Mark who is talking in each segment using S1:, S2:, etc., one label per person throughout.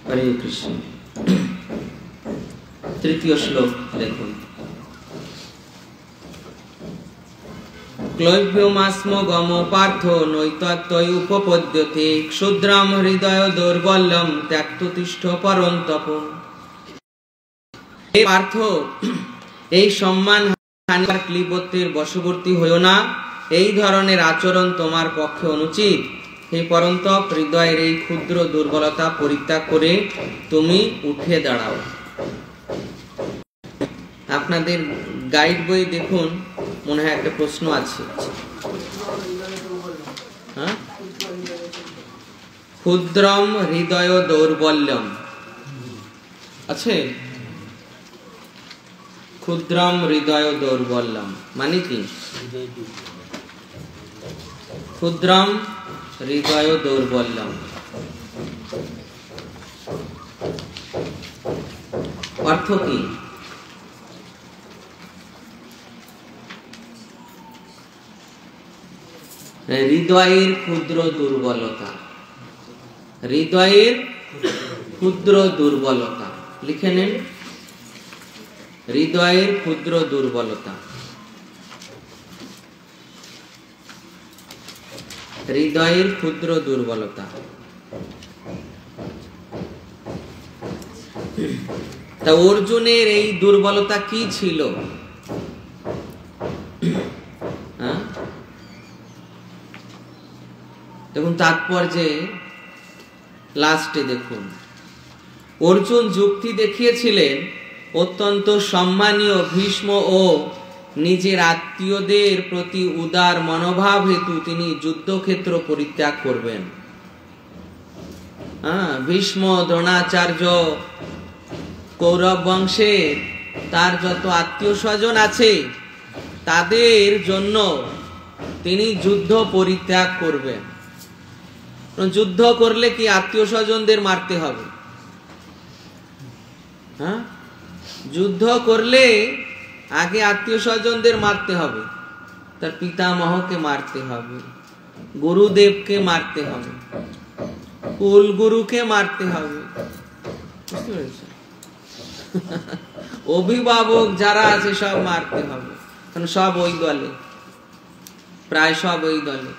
S1: হরে কৃষ্ণ। তৃতীয় শ্লোক দেখুন। ক্লৈব্যমাস্ম গম পার্থ নৈতত্ত্বয় উপপদ্যতে ক্ষুদ্রম হৃদয় দৌর্বল্যম ত্যক্ততিষ্ঠ পরন্তপ। হে পার্থ, এই সম্মান হানিকার ক্লিবত্বের বশবর্তী হইও না। এই ধরনের আচরণ তোমার পক্ষে অনুচিত। হে পরন্তপ, হৃদয়ের এই ক্ষুদ্র দুর্বলতা পরিত্যাগ করে তুমি উঠে দাঁড়াও। আপনাদের গাইড বই দেখুন, মনে হয় একটা প্রশ্ন আছে। ক্ষুদ্রম হৃদয় দৌর্বল্যম আছে। ক্ষুদ্রম হৃদয় দৌর্বল্যম মানে কি? ক্ষুদ্রম হৃদয় দৌর্বল্যম অর্থ কি? হৃদয়ের ক্ষুদ্র দুর্বলতা। হৃদয়ের ক্ষুদ্র দুর্বলতা লিখে নেন। হৃদয়ের ক্ষুদ্র দুর্বলতা। হৃদয়ের ক্ষুদ্র দুর্বলতা। তা অর্জুনের এই দুর্বলতা কি ছিল? দেখুন তাৎপর্যে লাস্টে দেখুন, অর্জুন যুক্তি দেখিয়েছিলেন অত্যন্ত সম্মানীয় ভীষ্ম ও নিজের আত্মীয়দের প্রতি উদার মনোভাব হেতু তিনি যুদ্ধক্ষেত্র পরিত্যাগ করবেন। ভীষ্ম, দ্রোণাচার্য, কৌরব বংশের তার যত আত্মীয় স্বজন আছে তাদের জন্য তিনি যুদ্ধ পরিত্যাগ করবেন। যুদ্ধ করলে কি আত্মীয় স্বজনদের মারতে হবে? যুদ্ধ করলে আগে আত্মীয় স্বজনদের মারতে হবে, তার পিতামহকে মারতে হবে, গুরুদেবকে মারতে হবে, কুল গুরুকে মারতে হবে, বুঝতে পেরেছ? অভিভাবক যারা আছে সব মারতে হবে, কারণ সব ওই দলে, প্রায় সব ওই দলে।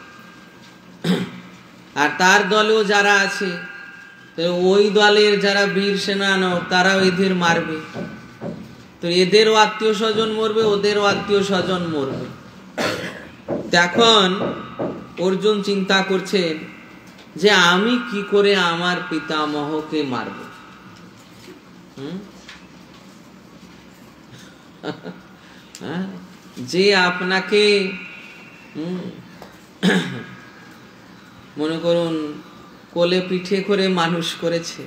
S1: আর তার দলেও যারা আছে ওই দলের যারা বীর সেনানো তারাও এদের মারবে। তো এদেরও আত্মীয় স্বজন মরবে, ওদেরও আত্মীয় স্বজন মরবে। এখন অর্জুন চিন্তা করছেন যে আমি কি করে আমার পিতামহকে মারব। যে আপনাকে মনে করুন কোলে পিঠে করে মানুষ করেছে,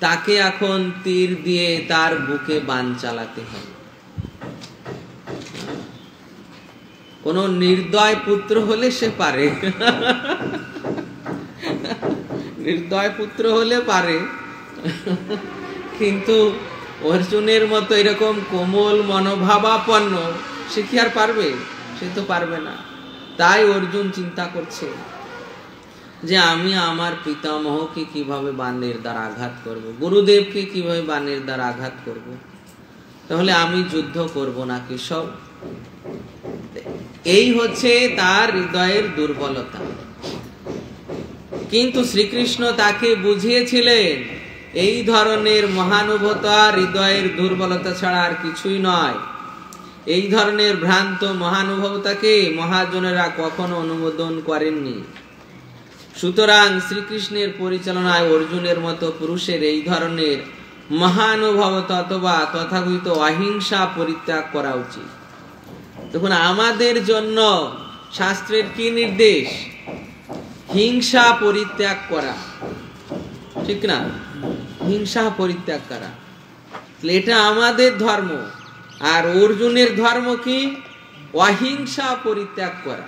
S1: তাকে এখন তীর দিয়ে তার বুকে বাণ চালাতে হবে। কোন নির্দয় পুত্র হলে সে পারে, নির্দয় পুত্র হলে পারে, কিন্তু অর্জুনের মতো এরকম কোমল মনোভাবাপন্ন সে কি আর পারবে? সে তো পারবে না। তাই অর্জুন চিন্তা করছে যে আমি আমার পিতামহকে কিভাবে বাণের দ্বারা আঘাত করব, গুরুদেবকে কিভাবে বাণের দ্বারা আঘাত করব, তাহলে আমি যুদ্ধ করব না কি সব। এই হচ্ছে তার হৃদয়ের দুর্বলতা। কিন্তু শ্রীকৃষ্ণ তাকে বুঝিয়েছিলেন এই ধরনের মহানুভবতা হৃদয়ের দুর্বলতা ছাড়া আর কিছুই নয়। এই ধরনের ভ্রান্ত মহানুভবতাকে মহাজনেরা কখনো অনুমোদন করেননি। সুতরাং শ্রীকৃষ্ণের পরিচালনায় অর্জুনের মতো পুরুষের এই ধরনের মহানুভবতা অথবা তথাকথিত অহিংসা পরিত্যাগ করা উচিত। দেখুন আমাদের জন্য শাস্ত্রের কি নির্দেশ? হিংসা পরিত্যাগ করা, ঠিক না? হিংসা পরিত্যাগ করা, এটা আমাদের ধর্ম। আর অর্জুনের ধর্ম কি? অহিংসা পরিত্যাগ করা।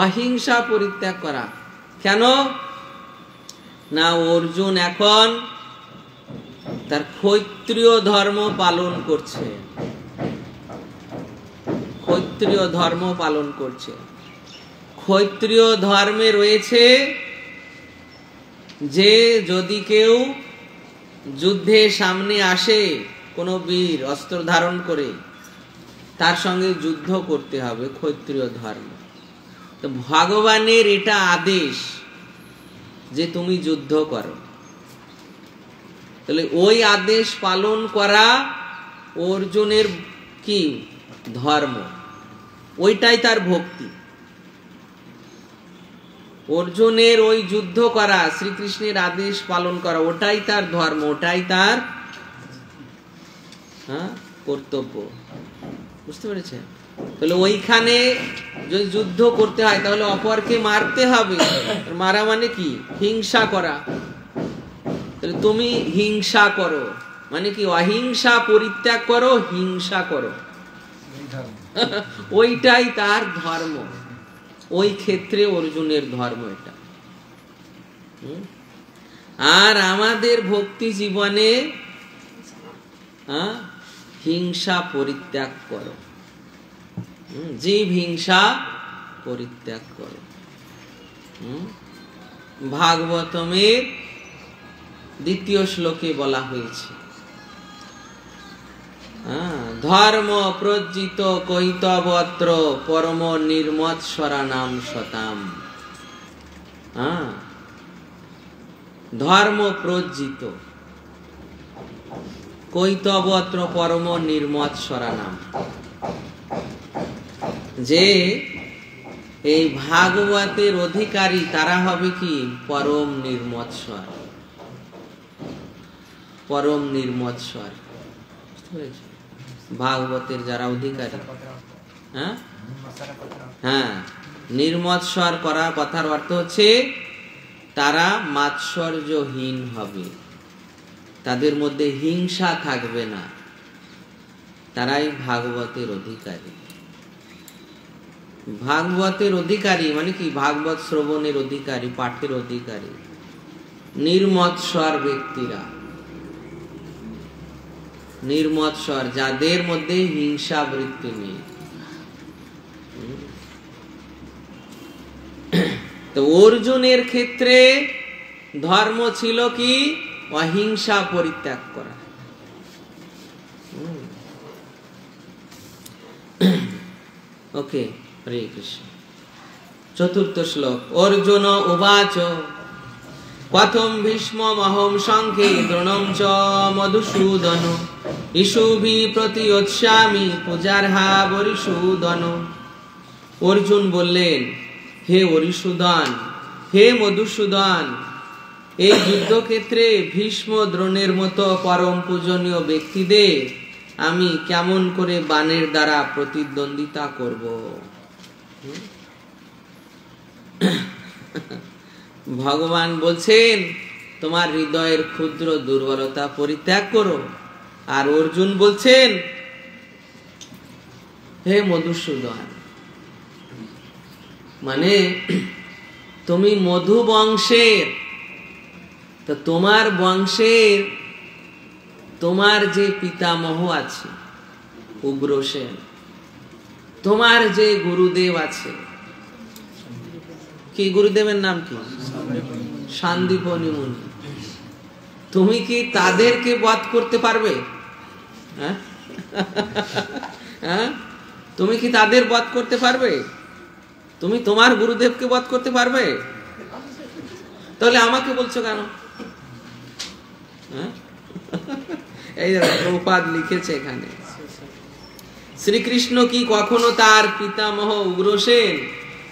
S1: অহিংসা পরিত্যাগ করা কেন না? অর্জুন এখন তার ক্ষত্রিয় ধর্ম পালন করছে, ক্ষত্রিয় ধর্ম পালন করছে। ক্ষত্রিয় ধর্মে রয়েছে যে যদি কেউ যুদ্ধে সামনে আসে, কোনো বীর অস্ত্র ধারণ করে, তার সঙ্গে যুদ্ধ করতে হবে, ক্ষত্রিয় ধর্ম। তো ভগবানের এটা আদেশ যে তুমি যুদ্ধ করো। তাহলে ওই আদেশ পালন করা অর্জুনের কি ধর্ম, ওইটাই তার ভক্তি। অর্জুনের ওই যুদ্ধ করা, শ্রীকৃষ্ণের আদেশ পালন করা, ওটাই তার ধর্ম, ওটাই তার কর্তব্য। বুঝতে পেরেছেন? তাহলে ওইখানে যদি যুদ্ধ করতে হয় তাহলে অপরকে মারতে হবে। মারা মানে কি? হিংসা করা। তাহলে তুমি হিংসা করো মানে কি? অহিংসা পরিত্যাগ করো, হিংসা করো, ওইটাই তার ধর্ম। ওই ক্ষেত্রে অর্জুনের ধর্ম এটা। আর আমাদের ভক্তি জীবনে হিংসা পরিত্যাগ করো, জীব হিংসা পরিত্যাগ করো। ভাগবতমের 2য় শ্লোকে বলা হয়েছে, ধর্ম প্রজ্জিত কৈতবত্র পরম নির্মৎসরা নাম শতাম। ধর্ম প্রজ্জিত কৈতবত্র পরম নির্মৎসরা নাম, যে এই ভাগবতের অধিকারী তারা হবে কি? পরম নির্মৎসর। পরম নির্মৎসর, ভাগবতের যারা অধিকারী। নির্মৎসর করার কথার অর্থ হচ্ছে তারা মাৎসর্যহীন হবে, তাদের মধ্যে হিংসা থাকবে না, তারাই ভাগবতের অধিকারী। ভাগবতের অধিকারী মানে কি? ভাগবত শ্রবণের অধিকারী, পাঠের অধিকারী, নির্মৎসর ব্যক্তিরা। নির্মৎসর, যাদের মধ্যে হিংসা বৃত্তি নেই। তো অর্জুনের ক্ষেত্রে ধর্ম ছিল কি? অহিংসা পরিত্যাগ করা। ওকে, হরে কৃষ্ণ। 4th শ্লোক। অর্জুন উবাচ কথম ভীষ্মমহং সংখ্যে দ্রোণং চ মধুসূদন ইষুভি প্রতিয়োৎস্যামি পূজার্হা বরিসূদন। অর্জুন বললেন, হে অরিসূদন, হে মধুসূদন, এই যুদ্ধক্ষেত্রে ভীষ্ম দ্রোণের মতো পরম পূজনীয় ব্যক্তিদের আমি কেমন করে বাণের দ্বারা প্রতিদ্বন্দ্বিতা করব? ভগবান বলছেন তোমার হৃদয়ের ক্ষুদ্র দুর্বলতা পরিত্যাগ করো। আর অর্জুন বলছেন, হে মধুসূদন, মানে তুমি মধু বংশের, তো তোমার বংশের তোমার যে পিতামহ আছে উগ্রসেন, তোমার যে গুরুদেব আছে, কি গুরুদেবের নাম কি? সান্দীপনী মুনি। তুমি কি তাদেরকে বধ করতে পারবে? তুমি কি তাদের বধ করতে পারবে? তুমি তোমার গুরুদেবকে বধ করতে পারবে? তাহলে আমাকে বলছো কেন? এই প্রভুপাদ লিখেছে এখানে, শ্রীকৃষ্ণ কি কখনো তার পিতামহ উগ্রসেন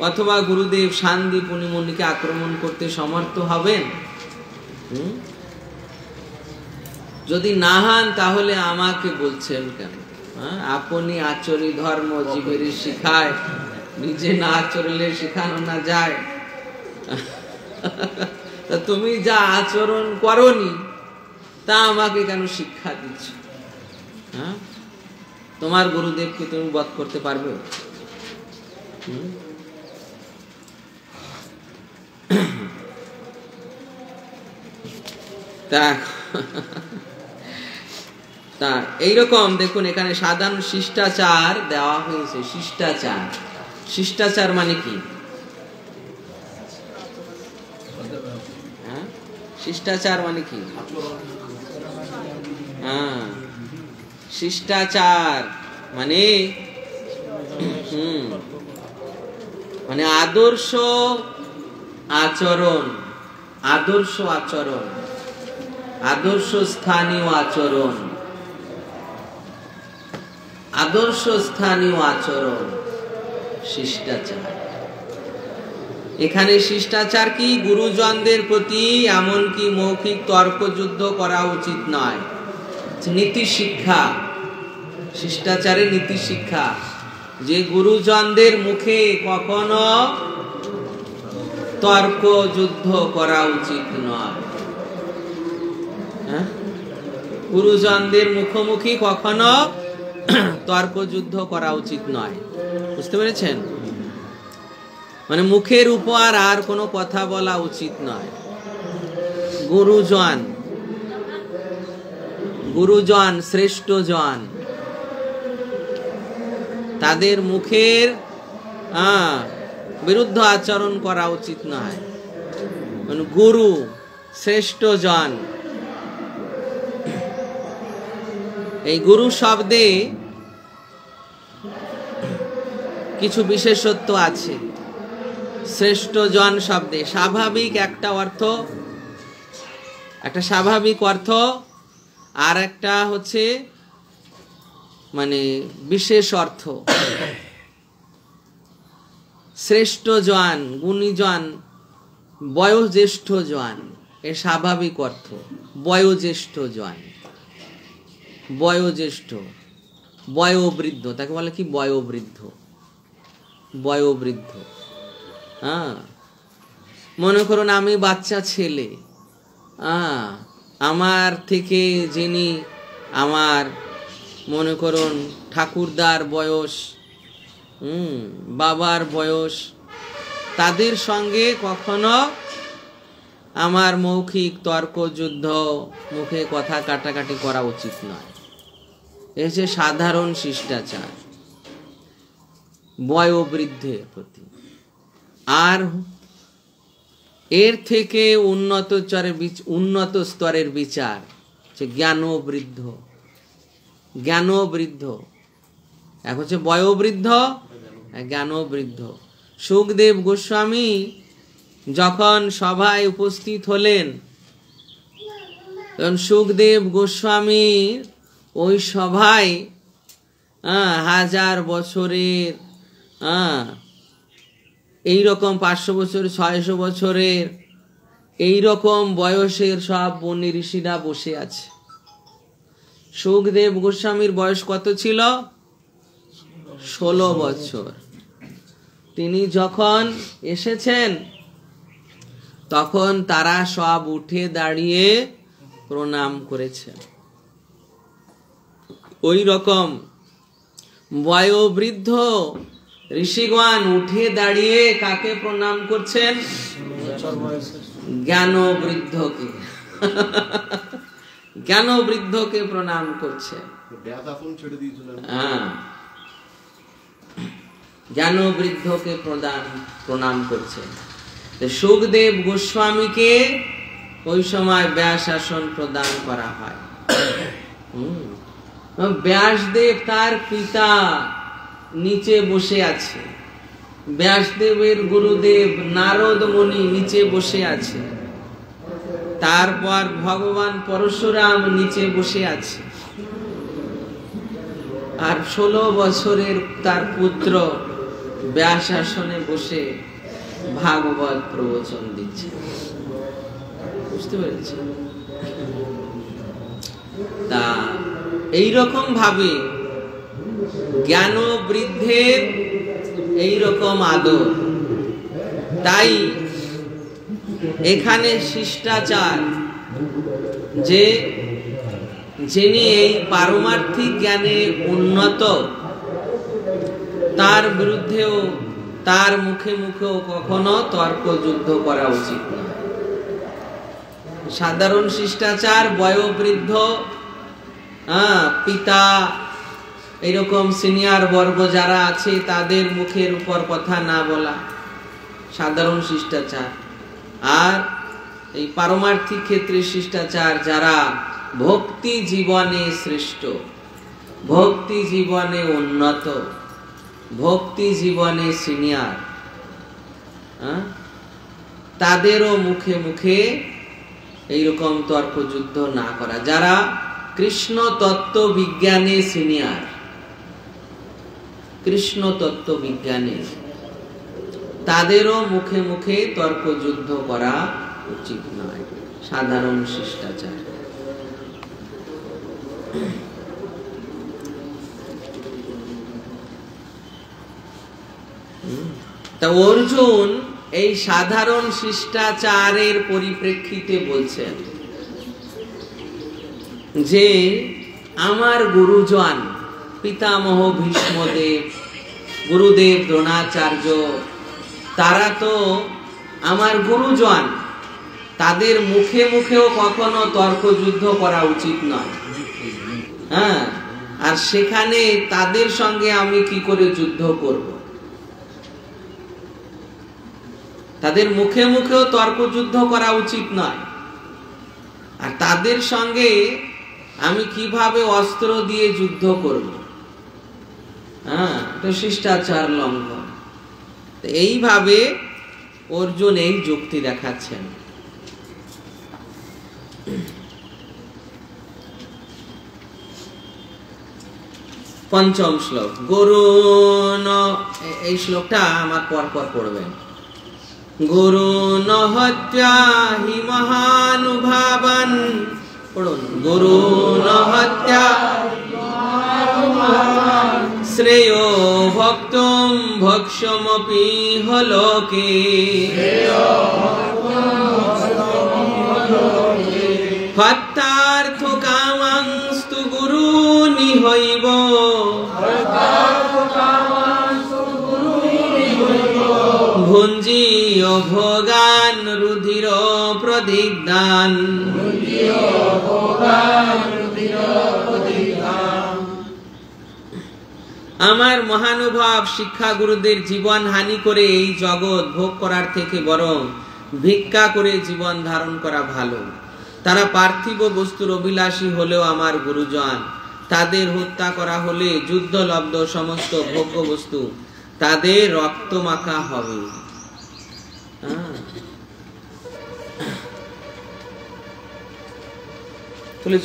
S1: অথবা গুরুদেব সান্দীপনী মুনিকে আক্রমণ করতে সমর্থ হবেন? যদি না হন তাহলে আমাকে বলছেন কেন? আপনি আচরি ধর্ম জীবের শিখায়, নিজে না আচরলে শেখানো না যায়। তুমি যা আচরণ করনি তা আমাকে কেন শিক্ষা দিচ্ছ? তোমার গুরুদেবকে তুমি বধ করতে পারবে? এইরকম দেখুন এখানে সাধারণ শিষ্টাচার দেওয়া হয়েছে। শিষ্টাচার, শিষ্টাচার মানে কি? শিষ্টাচার মানে কি? শিষ্টাচার মানে মানে আদর্শ আচরণ, আদর্শ আচরণ, আদর্শ স্থানীয় আচরণ, আদর্শ স্থানীয় আচরণ শিষ্টাচার। এখানে শিষ্টাচার কি? গুরুজনদের প্রতি এমনকি মৌখিক তর্কযুদ্ধ করা উচিত নয়। নীতি শিক্ষা, শিষ্টাচারের নীতি শিক্ষা, যে গুরুজনদের মুখে কখনো তর্ক যুদ্ধ করা উচিত নয়। গুরুজনদের মুখোমুখি কখনো তর্ক যুদ্ধ করা উচিত নয়। বুঝতে পেরেছেন? মানে মুখের উপর আর কোনো কথা বলা উচিত নয়। গুরুজন, গুরুজন শ্রেষ্ঠ জন, তাদের মুখের বিরুদ্ধ আচরণ করা উচিত নয়। গুরু শ্রেষ্ঠ জন, এই গুরু শব্দে কিছু বিশেষত্ব আছে। শ্রেষ্ঠ জন শব্দে স্বাভাবিক একটা অর্থ, একটা স্বাভাবিক অর্থ, আর একটা হচ্ছে মানে বিশেষ অর্থ। শ্রেষ্ঠ জন, গুণীজন, বয়োজ্যেষ্ঠ জন, এর স্বাভাবিক অর্থ বয়োজ্যেষ্ঠ জন, বয়োজ্যেষ্ঠ, বয়োবৃদ্ধ, তাকে বলে কি? বয়োবৃদ্ধ, বয়োবৃদ্ধ। মনে করুন আমি বাচ্চা ছেলে, আমার থেকে যিনি আমার মনে করুন ঠাকুরদার বয়স, বাবার বয়স, তাদের সঙ্গে কখনো আমার মৌখিক তর্ক যুদ্ধ, মুখে কথা কাটাকাটি করা উচিত নয়। এই যে সাধারণ শিষ্টাচার বয়োবৃদ্ধের প্রতি। আর এর থেকে উন্নত স্তরের বিচার যে জ্ঞানবৃদ্ধ, জ্ঞানবৃদ্ধ, এক হচ্ছে বয়োবৃদ্ধ, জ্ঞানবৃদ্ধ। সুখদেব গোস্বামী যখন সভায় উপস্থিত হলেন, তখন সুখদেব গোস্বামীর ওই সভায় 1000 বছরের, এইরকম 500 বছর, 600 বছরের এইরকম বয়সের সব মুনি ঋষিরা বসে আছে। সুখদেব গোস্বামীর বয়স কত ছিল? 16 বছর। তিনি যখন এসেছেন তখন তারা সব উঠে দাঁড়িয়ে প্রণাম করেছেন। ওই রকম বয়োবৃদ্ধ ঋষিগণ উঠে দাঁড়িয়ে কাকে প্রণাম করছেন? জ্ঞানবৃদ্ধকে, জ্ঞানবৃদ্ধকে প্রণাম করছেন। জ্ঞানবৃদ্ধকে প্রণাম করছেন। সুখদেব গোস্বামীকে ওই সময় ব্যাস আসন প্রদান করা হয়। ব্যাসদেব তার পিতা নিচে বসে আছে, ব্যাসদেবের গুরুদেব নারদ মুনি নিচে বসে আছে, তারপর ভগবান পরশুরাম নিচে বসে আছে, আর 16 বছরের তার পুত্র ব্যাস আসনে বসে ভাগবত প্রবচন দিচ্ছে। বুঝতে পেরেছি? তা এইরকম ভাবে জ্ঞান বৃদ্ধের এইরকম আদর। তাই এখানে শিষ্টাচার যে যিনি এই পারমার্থিক জ্ঞানে উন্নত, তার বিরুদ্ধেও, তার মুখে মুখেও কখনো তর্ক যুদ্ধ করা উচিত না। সাধারণ শিষ্টাচার বয়োবৃদ্ধ, পিতা, এরকম সিনিয়র বর্গ যারা আছে তাদের মুখের উপর কথা না বলা সাধারণ শিষ্টাচার। আর এই পারমার্থিক ক্ষেত্রে শিষ্টাচার যারা ভক্তি জীবনে শ্রেষ্ঠ, ভক্তি জীবনে উন্নত, ভক্তি জীবনে সিনিয়র, তাদেরও মুখে মুখে এইরকম তর্কযুদ্ধ না করা। যারা কৃষ্ণ তত্ত্ব বিজ্ঞানে সিনিয়র, কৃষ্ণ তত্ত্ব বিজ্ঞানে, তাদেরও মুখে মুখে তর্কযুদ্ধ করা উচিত নয়, সাধারণ শিষ্টাচার। তা অর্জুন এই সাধারণ শিষ্টাচারের পরিপ্রেক্ষিতে বলছেন যে আমার গুরুজন পিতামহ ভীষ্মদেব, গুরুদেব দ্রোণাচার্য, তারা তো আমার গুরুজন, তাদের মুখে মুখেও কখনো তর্কযুদ্ধ করা উচিত নয়। হ্যাঁ, আর সেখানে তাদের সঙ্গে আমি কি করে যুদ্ধ করব? তাদের মুখে মুখেও তর্কযুদ্ধ করা উচিত নয়, আর তাদের সঙ্গে আমি কিভাবে অস্ত্র দিয়ে যুদ্ধ করব? হ্যাঁ, তো শিষ্টাচার লঙ্ঘন। এইভাবে অর্জুন এই যুক্তি দেখাচ্ছেন। পঞ্চম শ্লোক, গুরুন, এই শ্লোকটা আমার পর পর পড়বেন। গুরুন হত্যা হি মহানুভাবান, পড়ুন। গুরুন হত্যা শ্রেয়ো ভক্তম ভক্ষ্যমপি হলোকে, হত্যার্থ কামাংস্তু গুরুনি হইব, ভুঞ্জীয় ভোগান রুধির প্রদিগ্ধান। আমার মহানুভব শিক্ষা গুরুদের জীবন হানি করে এই জগৎ ভোগ করার থেকে বরং ভিক্ষা করে জীবন ধারণ করা ভালো। তারা পার্থিব বস্তুর অভিলাষী হলেও আমার গুরুজন, তাদের হত্যা করা হলে যুদ্ধলব্ধ সমস্ত ভোগ্য বস্তু তাদের রক্ত মাখা হবে।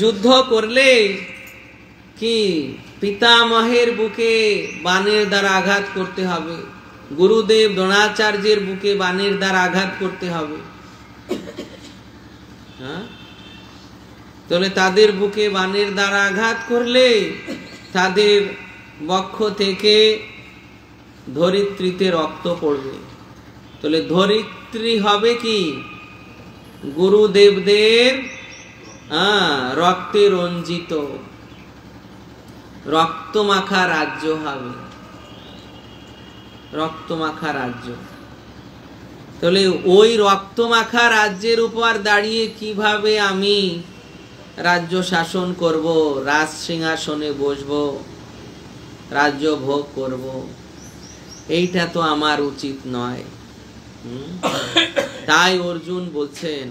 S1: যুদ্ধ করলে কি পিতামহের বুকে বাণের দ্বারা আঘাত করতে হবে, গুরুদেব দ্রোণাচার্যের বুকে বাণের দ্বারা আঘাত করতে হবে। তাহলে তাদের বুকে বাণের দ্বারা আঘাত করলে তাদের বক্ষ থেকে ধরিত্রীতে রক্ত পড়বে। তাহলে ধরিত্রী হবে কি গুরুদেবদের রক্তে রঞ্জিত, রক্তমাখা রাজ্য হবে, রক্তমাখা রাজ্য। তাহলে ওই রক্তমাখা রাজ্যের উপর দাঁড়িয়ে কিভাবে আমি রাজ্য শাসন করব, রাজ সিংহাসনে বসবো, রাজ্য ভোগ করব, এইটা তো আমার উচিত নয়। তাই অর্জুন বলছেন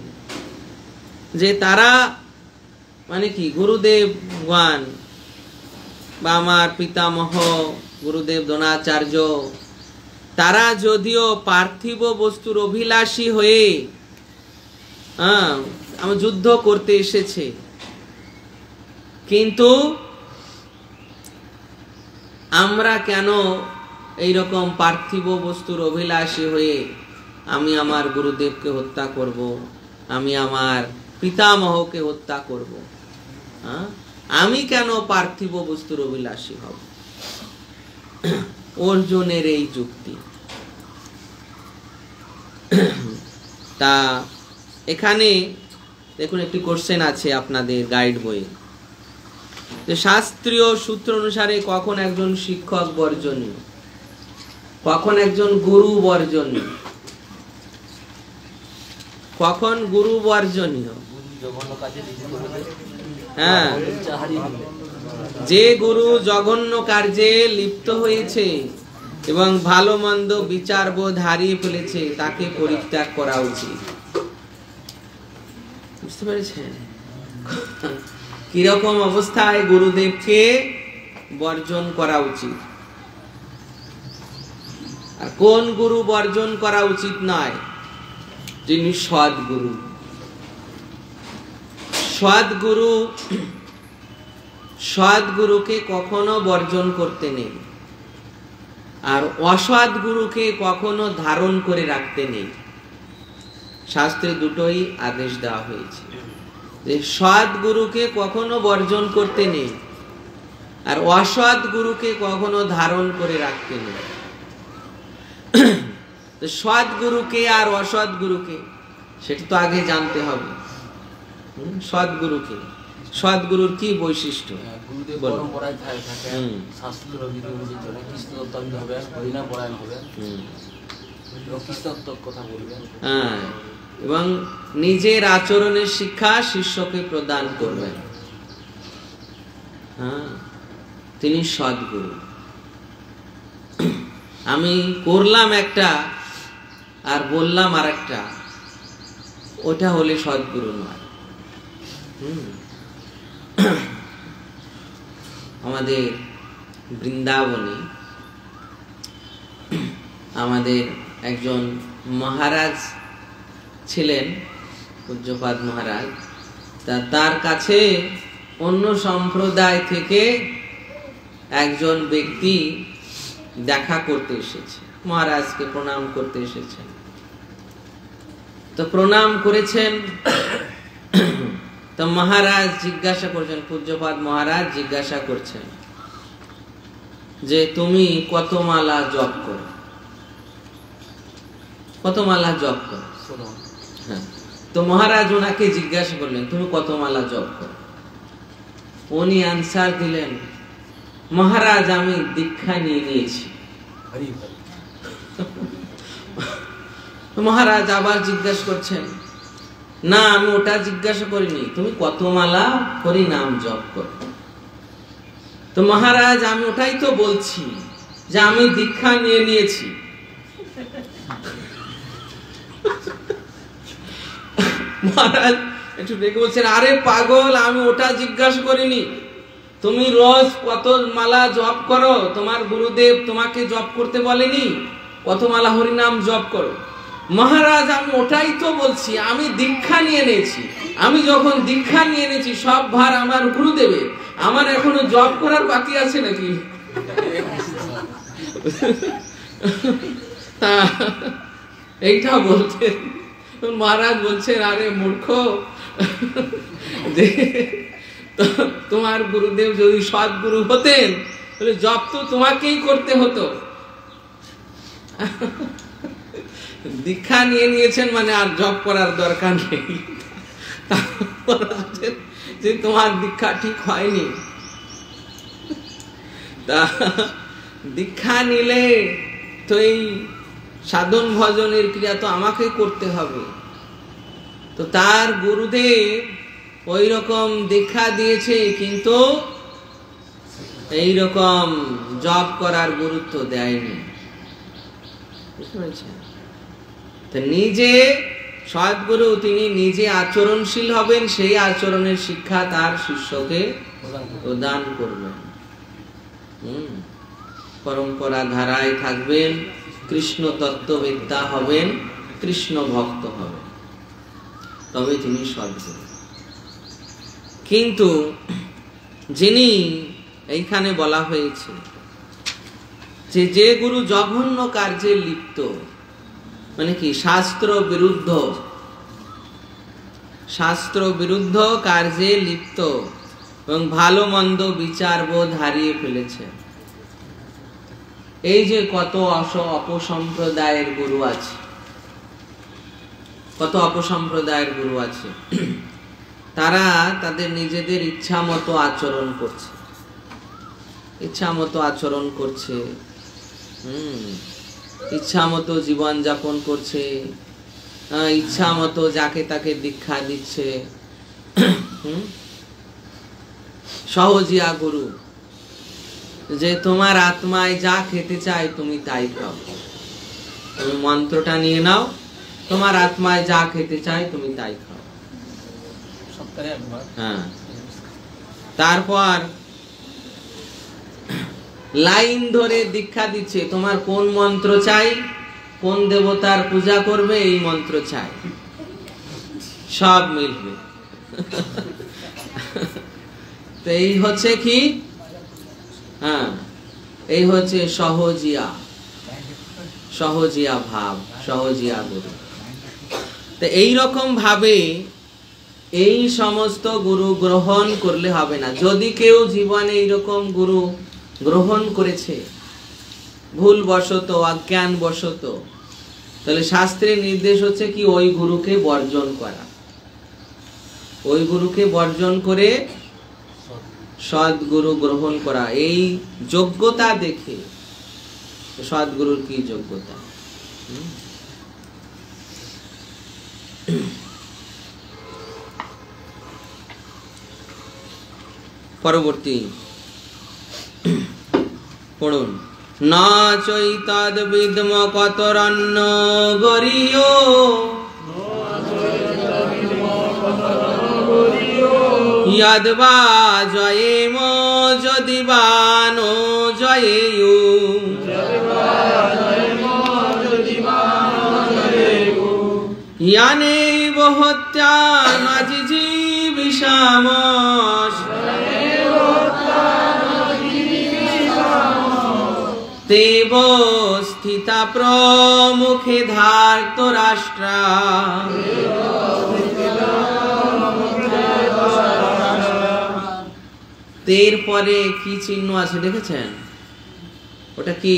S1: যে তারা মানে কি গুরুদেবগণ বা আমার পিতামহ গুরুদেব দ্রোণাচার্য, তারা যদিও পার্থিব বস্তুর অভিলাষী হয়ে আমার যুদ্ধ করতে এসেছে, কিন্তু আমরা কেন এইরকম পার্থিব বস্তুর অভিলাষী হয়ে আমি আমার গুরুদেবকে হত্যা করব, আমি আমার পিতামহকে হত্যা করব? আমি কেন পার্থিব বস্তুর অভিলাষী হব? অর্জুনের এই যুক্তি। তা এখানে দেখুন একটি কোশ্চেন আছে আপনাদের গাইড বইয়ে, যে শাস্ত্রীয় সূত্র অনুসারে কখন একজন শিক্ষক বর্জনীয়, কখন একজন গুরু বর্জনীয়, কখন গুরু বর্জনীয়? হ্যাঁ, যে গুরু জঘন্য কার্যে লিপ্ত হয়েছে এবং ভালো মন্দ বিচারবোধ হারিয়ে ফেলেছে তাকে পরিত্যাগ করা উচিত। বুঝতে পেরেছেন কিরকম অবস্থায় গুরুদেবকে বর্জন করা উচিত আর কোন গুরু বর্জন করা উচিত নয়? যিনি সদ্গুরু। সদ্গুরুকে কখনো বর্জন করতে নেই, আর অসৎ গুরুকে কখনো ধারণ করে রাখতে নেই। শাস্ত্রে দুটোই আদেশ দেওয়া হয়েছে যে সৎ গুরুকে কখনো বর্জন করতে নেই, আর অসৎ গুরুকে কখনো ধারণ করে রাখতে নেই। সৎ গুরুকে আর অসৎ গুরুকে সেটা তো আগে জানতে হবে। সদ্গুরুকে, সদ্গুরুর কি বৈশিষ্ট্য? এবং নিজের আচরণের শিক্ষা শিষ্যকে প্রদান করবেন। তিনি সদ্গুরু। আমি করলাম একটা আর বললাম আর একটা, ওটা হলে সদ্গুরু নয়। আমাদের বৃন্দাবনে আমাদের একজন মহারাজ ছিলেন, পূজ্যপাদ মহারাজ। তার কাছে অন্য সম্প্রদায় থেকে একজন ব্যক্তি দেখা করতে এসেছে, মহারাজকে প্রণাম করতে এসেছেন। তো প্রণাম করেছেন, তো মহারাজ জিজ্ঞাসা করছেন, পূজ্যপাদ মহারাজ জিজ্ঞাসা করছেন যে তুমি কত মালা জপ করো, কত মালা জপ করো? হ্যাঁ। তো মহারাজ ওনাকে জিজ্ঞাসা করলেন তুমি কত মালা জপ করো? উনি আনসার দিলেন, মহারাজ আমি দীক্ষা নিয়ে নিয়েছি। মহারাজ আবার জিজ্ঞাসা করছেন, না আমি ওটা জিজ্ঞাসা করিনি, তুমি কত মালা হরি নাম জপ করো? তো মহারাজ আমি ওটাই তো বলছি যে আমি দীক্ষা নিয়ে নিয়েছি। মহারাজ একটু রেগে বলছেন, আরে পাগল, আমি ওটা জিজ্ঞাসা করিনি, তুমি রোজ কত মালা জপ করো? তোমার গুরুদেব তোমাকে জপ করতে বলেনি? কত মালা হরিনাম জপ করো? মহারাজ আমি ওটাই তো বলছি, আমি দীক্ষা নিয়ে নিয়েছি। আমি যখন দীক্ষা নিয়ে নিয়েছি সব ভার আমার গুরুদেবের, আমার এখনো জপ করার বাকি আছে নাকি? তা এইটা বলতেন। মহারাজ বলছেন, আরে মূর্খ, তোমার গুরুদেব যদি সদ্গুরু হতেন তাহলে জপ তো তোমাকেই করতে হতো। দীক্ষা নিয়ে নিয়েছেন মানে আর জপ করার দরকার নেই। যে তোমার দীক্ষা ঠিক হয়নি। দীক্ষা নিলে তো এই সাধন ভজনের ক্রিয়া তো আমাকে করতে হবে। তো তার গুরুদেব ওই রকম দীক্ষা দিয়েছে, কিন্তু এই রকম জপ করার গুরুত্ব দেয়নি। বুঝতে পেরেছেন? তো নিজে সদ্গুরু, তিনি নিজে আচরণশীল হবেন, সেই আচরণের শিক্ষা তার শিষ্যকে প্রদান করবেন। পরম্পরা ধারায় থাকবেন, কৃষ্ণ তত্ত্ববেত্তা হবেন, কৃষ্ণ ভক্ত হবেন, তবে তিনি সদ্গুরু। কিন্তু যিনি এইখানে বলা হয়েছে যে গুরু জঘন্য কার্যে লিপ্ত, মানে কি শাস্ত্র বিরুদ্ধ কার্যে লিপ্ত এবং ভালো মন্দ বিচার বোধ হারিয়ে ফেলেছে। এই যে কত অপসম্প্রদায়ের গুরু আছে, কত অপসম্প্রদায়ের গুরু আছে, তারা তাদের নিজেদের ইচ্ছা মতো আচরণ করছে, ইচ্ছা মতো আচরণ করছে, ইচ্ছা মতো জীবন যাপন করছে, ইচ্ছা মতো যাকে তাকে দীক্ষা দিচ্ছে। সহজিয়া গুরু, যে তোমার আত্মায় যা খেতে চায় তুমি তাই খাও, তুমি মন্ত্রটা নিয়ে নাও, তোমার আত্মায় যা খেতে চায় তুমি তাই খাও। হ্যাঁ, তারপর লাইন ধরে দীক্ষা দিচ্ছে, তোমার কোন মন্ত্র চাই, কোন দেবতার পূজা করবে, এই মন্ত্র চাই, সব মিলবে। তো এই হচ্ছে কি, হ্যাঁ, এই হচ্ছে সহজিয়া, সহজিয়া ভাব, সহজিয়া গুরু। তো এইরকম ভাবে এই সমস্ত গুরু গ্রহণ করলে হবে না। যদি কেউ জীবনে এইরকম গুরু গ্রহণ করেছে ভুলবশত, অজ্ঞান বশত, তাহলে শাস্ত্রের নির্দেশ হচ্ছে কি ওই গুরুকে বর্জন করা, ওই গুরুকে বর্জন করে সদ্গুরু গ্রহণ করা। এই যোগ্যতা দেখে, সদ্গুরুর কি যোগ্যতা। পরবর্তী পড়ুন। না চৈতদ বিদ্ম কতরন্ন গরিয়, যদ্বা জয়েম যদি বা নো জয়েয়ু, ইয়ানেব হত্যা নাজিজি বিষামস, তেব স্থিতা প্রমুখে ধার্ত রাষ্ট্রা। তের পরে কি চিহ্ন আছে দেখেছেন? ওটা কি?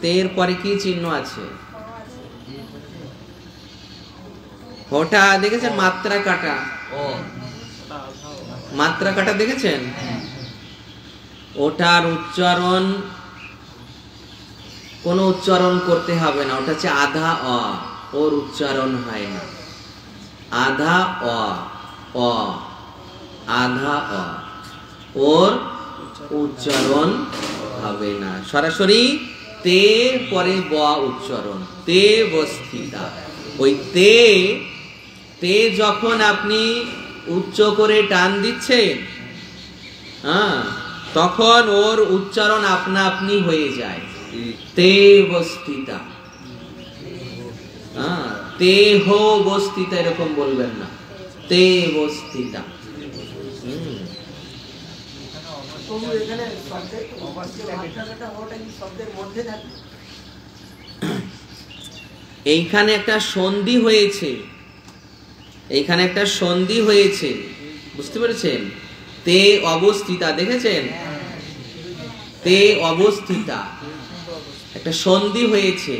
S1: তের পরে কি চিহ্ন আছে? ওটা দেখেছেন? মাত্রা কাটা, মাত্রা কাটা দেখেছেন? ওটার উচ্চারণ কোন উচ্চারণ করতে হবে না, ওটা হচ্ছে আধা অ, ওর উচ্চারণ হয় না। আধা অ, অ আধা অ, ওর উচ্চারণ হবে না, সরাসরি তে পরে ব উচ্চারণ, তে বস্থিতা। ওই তে, তে যখন আপনি উচ্চ করে টান দিচ্ছেন, হ্যাঁ, তখন ওর উচ্চারণ আপনা আপনি হয়ে যায়, তে বস্থিতা। হ্যাঁ, তে হো বস্থিতা এরকম বলবেন না, তে বস্থিতা। এইখানে একটা সন্ধি হয়েছে, এইখানে একটা সন্ধি হয়েছে, বুঝতে পেরেছেন? তে অবস্থিতা দেখেছেন? তে অবস্থিতা, একটা সন্ধি হয়েছে।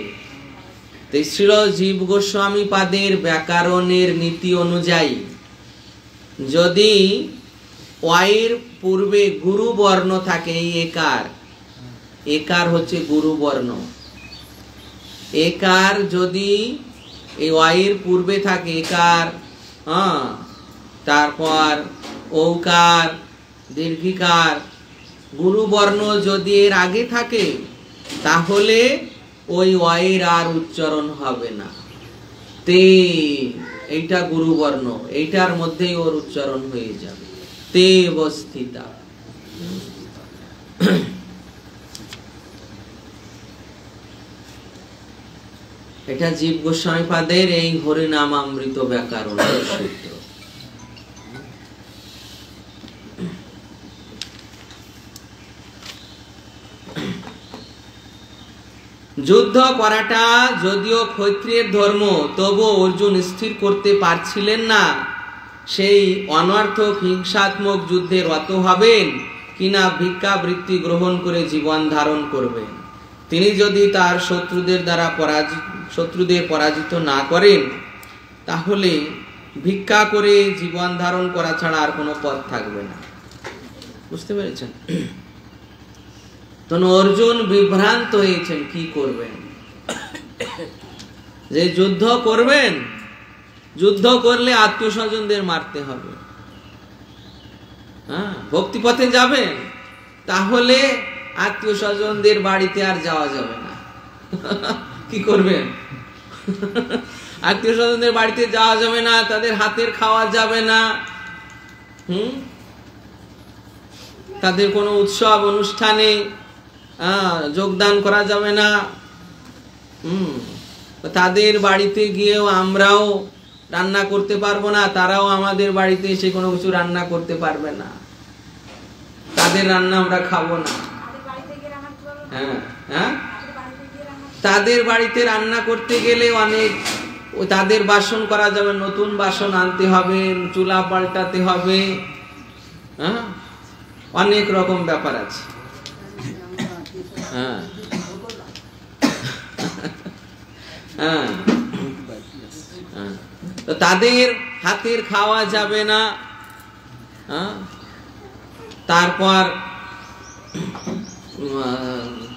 S1: শ্রীল জীব গোস্বামী পাদের ব্যাকরণের নীতি অনুযায়ী যদি ওয়ের পূর্বে গুরু বর্ণ থাকে, এই একার, একার হচ্ছে গুরু বর্ণ, একার যদি এই ওয়ের পূর্বে থাকে একার, হ্যাঁ, তারপর ঔকার, দীর্ঘিকার, গুরু বর্ণ যদি এর আগে থাকে, তাহলে ওই ওয়ের আর উচ্চারণ হবে না। তে, এইটা গুরু বর্ণ, এইটার মধ্যেই ওর উচ্চারণ হয়ে যাবে, তে বস্থিতা। এটা জীব গোস্বামী পাদের এই হরিনামামৃত ব্যাকরণ সূত্র। যুদ্ধ করাটা যদিও ক্ষত্রিয়ের ধর্ম, তবু অর্জুন স্থির করতে পারছিলেন না সেই অনর্থক হিংসাত্মক যুদ্ধে রত হবেন কিনা ভিক্ষাবৃত্তি গ্রহণ করে জীবন ধারণ করবেন। তিনি যদি তার শত্রুদের পরাজিত না করেন, তাহলে ভিক্ষা করে জীবন ধারণ করা ছাড়া আর কোনো পথ থাকবে না। বুঝতে পেরেছেন? তখন অর্জুন বিভ্রান্ত হয়েছেন, কি করবেন? যে যুদ্ধ করবেন, যুদ্ধ করলে আত্মীয় স্বজনদের মারতে হবে, হ্যাঁ, ভক্তিপথে যাবেন, তাহলে আত্মীয় স্বজনদের বাড়িতে আর যাওয়া যাবে না। কি করবেন? আত্মীয় স্বজনদের বাড়িতে যাওয়া যাবে না, তাদের হাতের খাওয়া যাবে না, তাদের কোনো উৎসব অনুষ্ঠানে যোগদান করা যাবে না। তাদের বাড়িতে গিয়েও আমরাও রান্না করতে পারবো না, তারাও আমাদের বাড়িতে এসে কোনো কিছু রান্না করতে পারবে না, তাদের রান্না আমরা খাবো না। তাদের বাড়িতে রান্না করতে গেলে অনেক তাদের বাসন করা যাবে, নতুন বাসন আনতে হবে, চুলা পাল্টাতে হবে, অনেক রকম ব্যাপার আছে। তো তাদের হাতের খাওয়া যাবে না। তারপর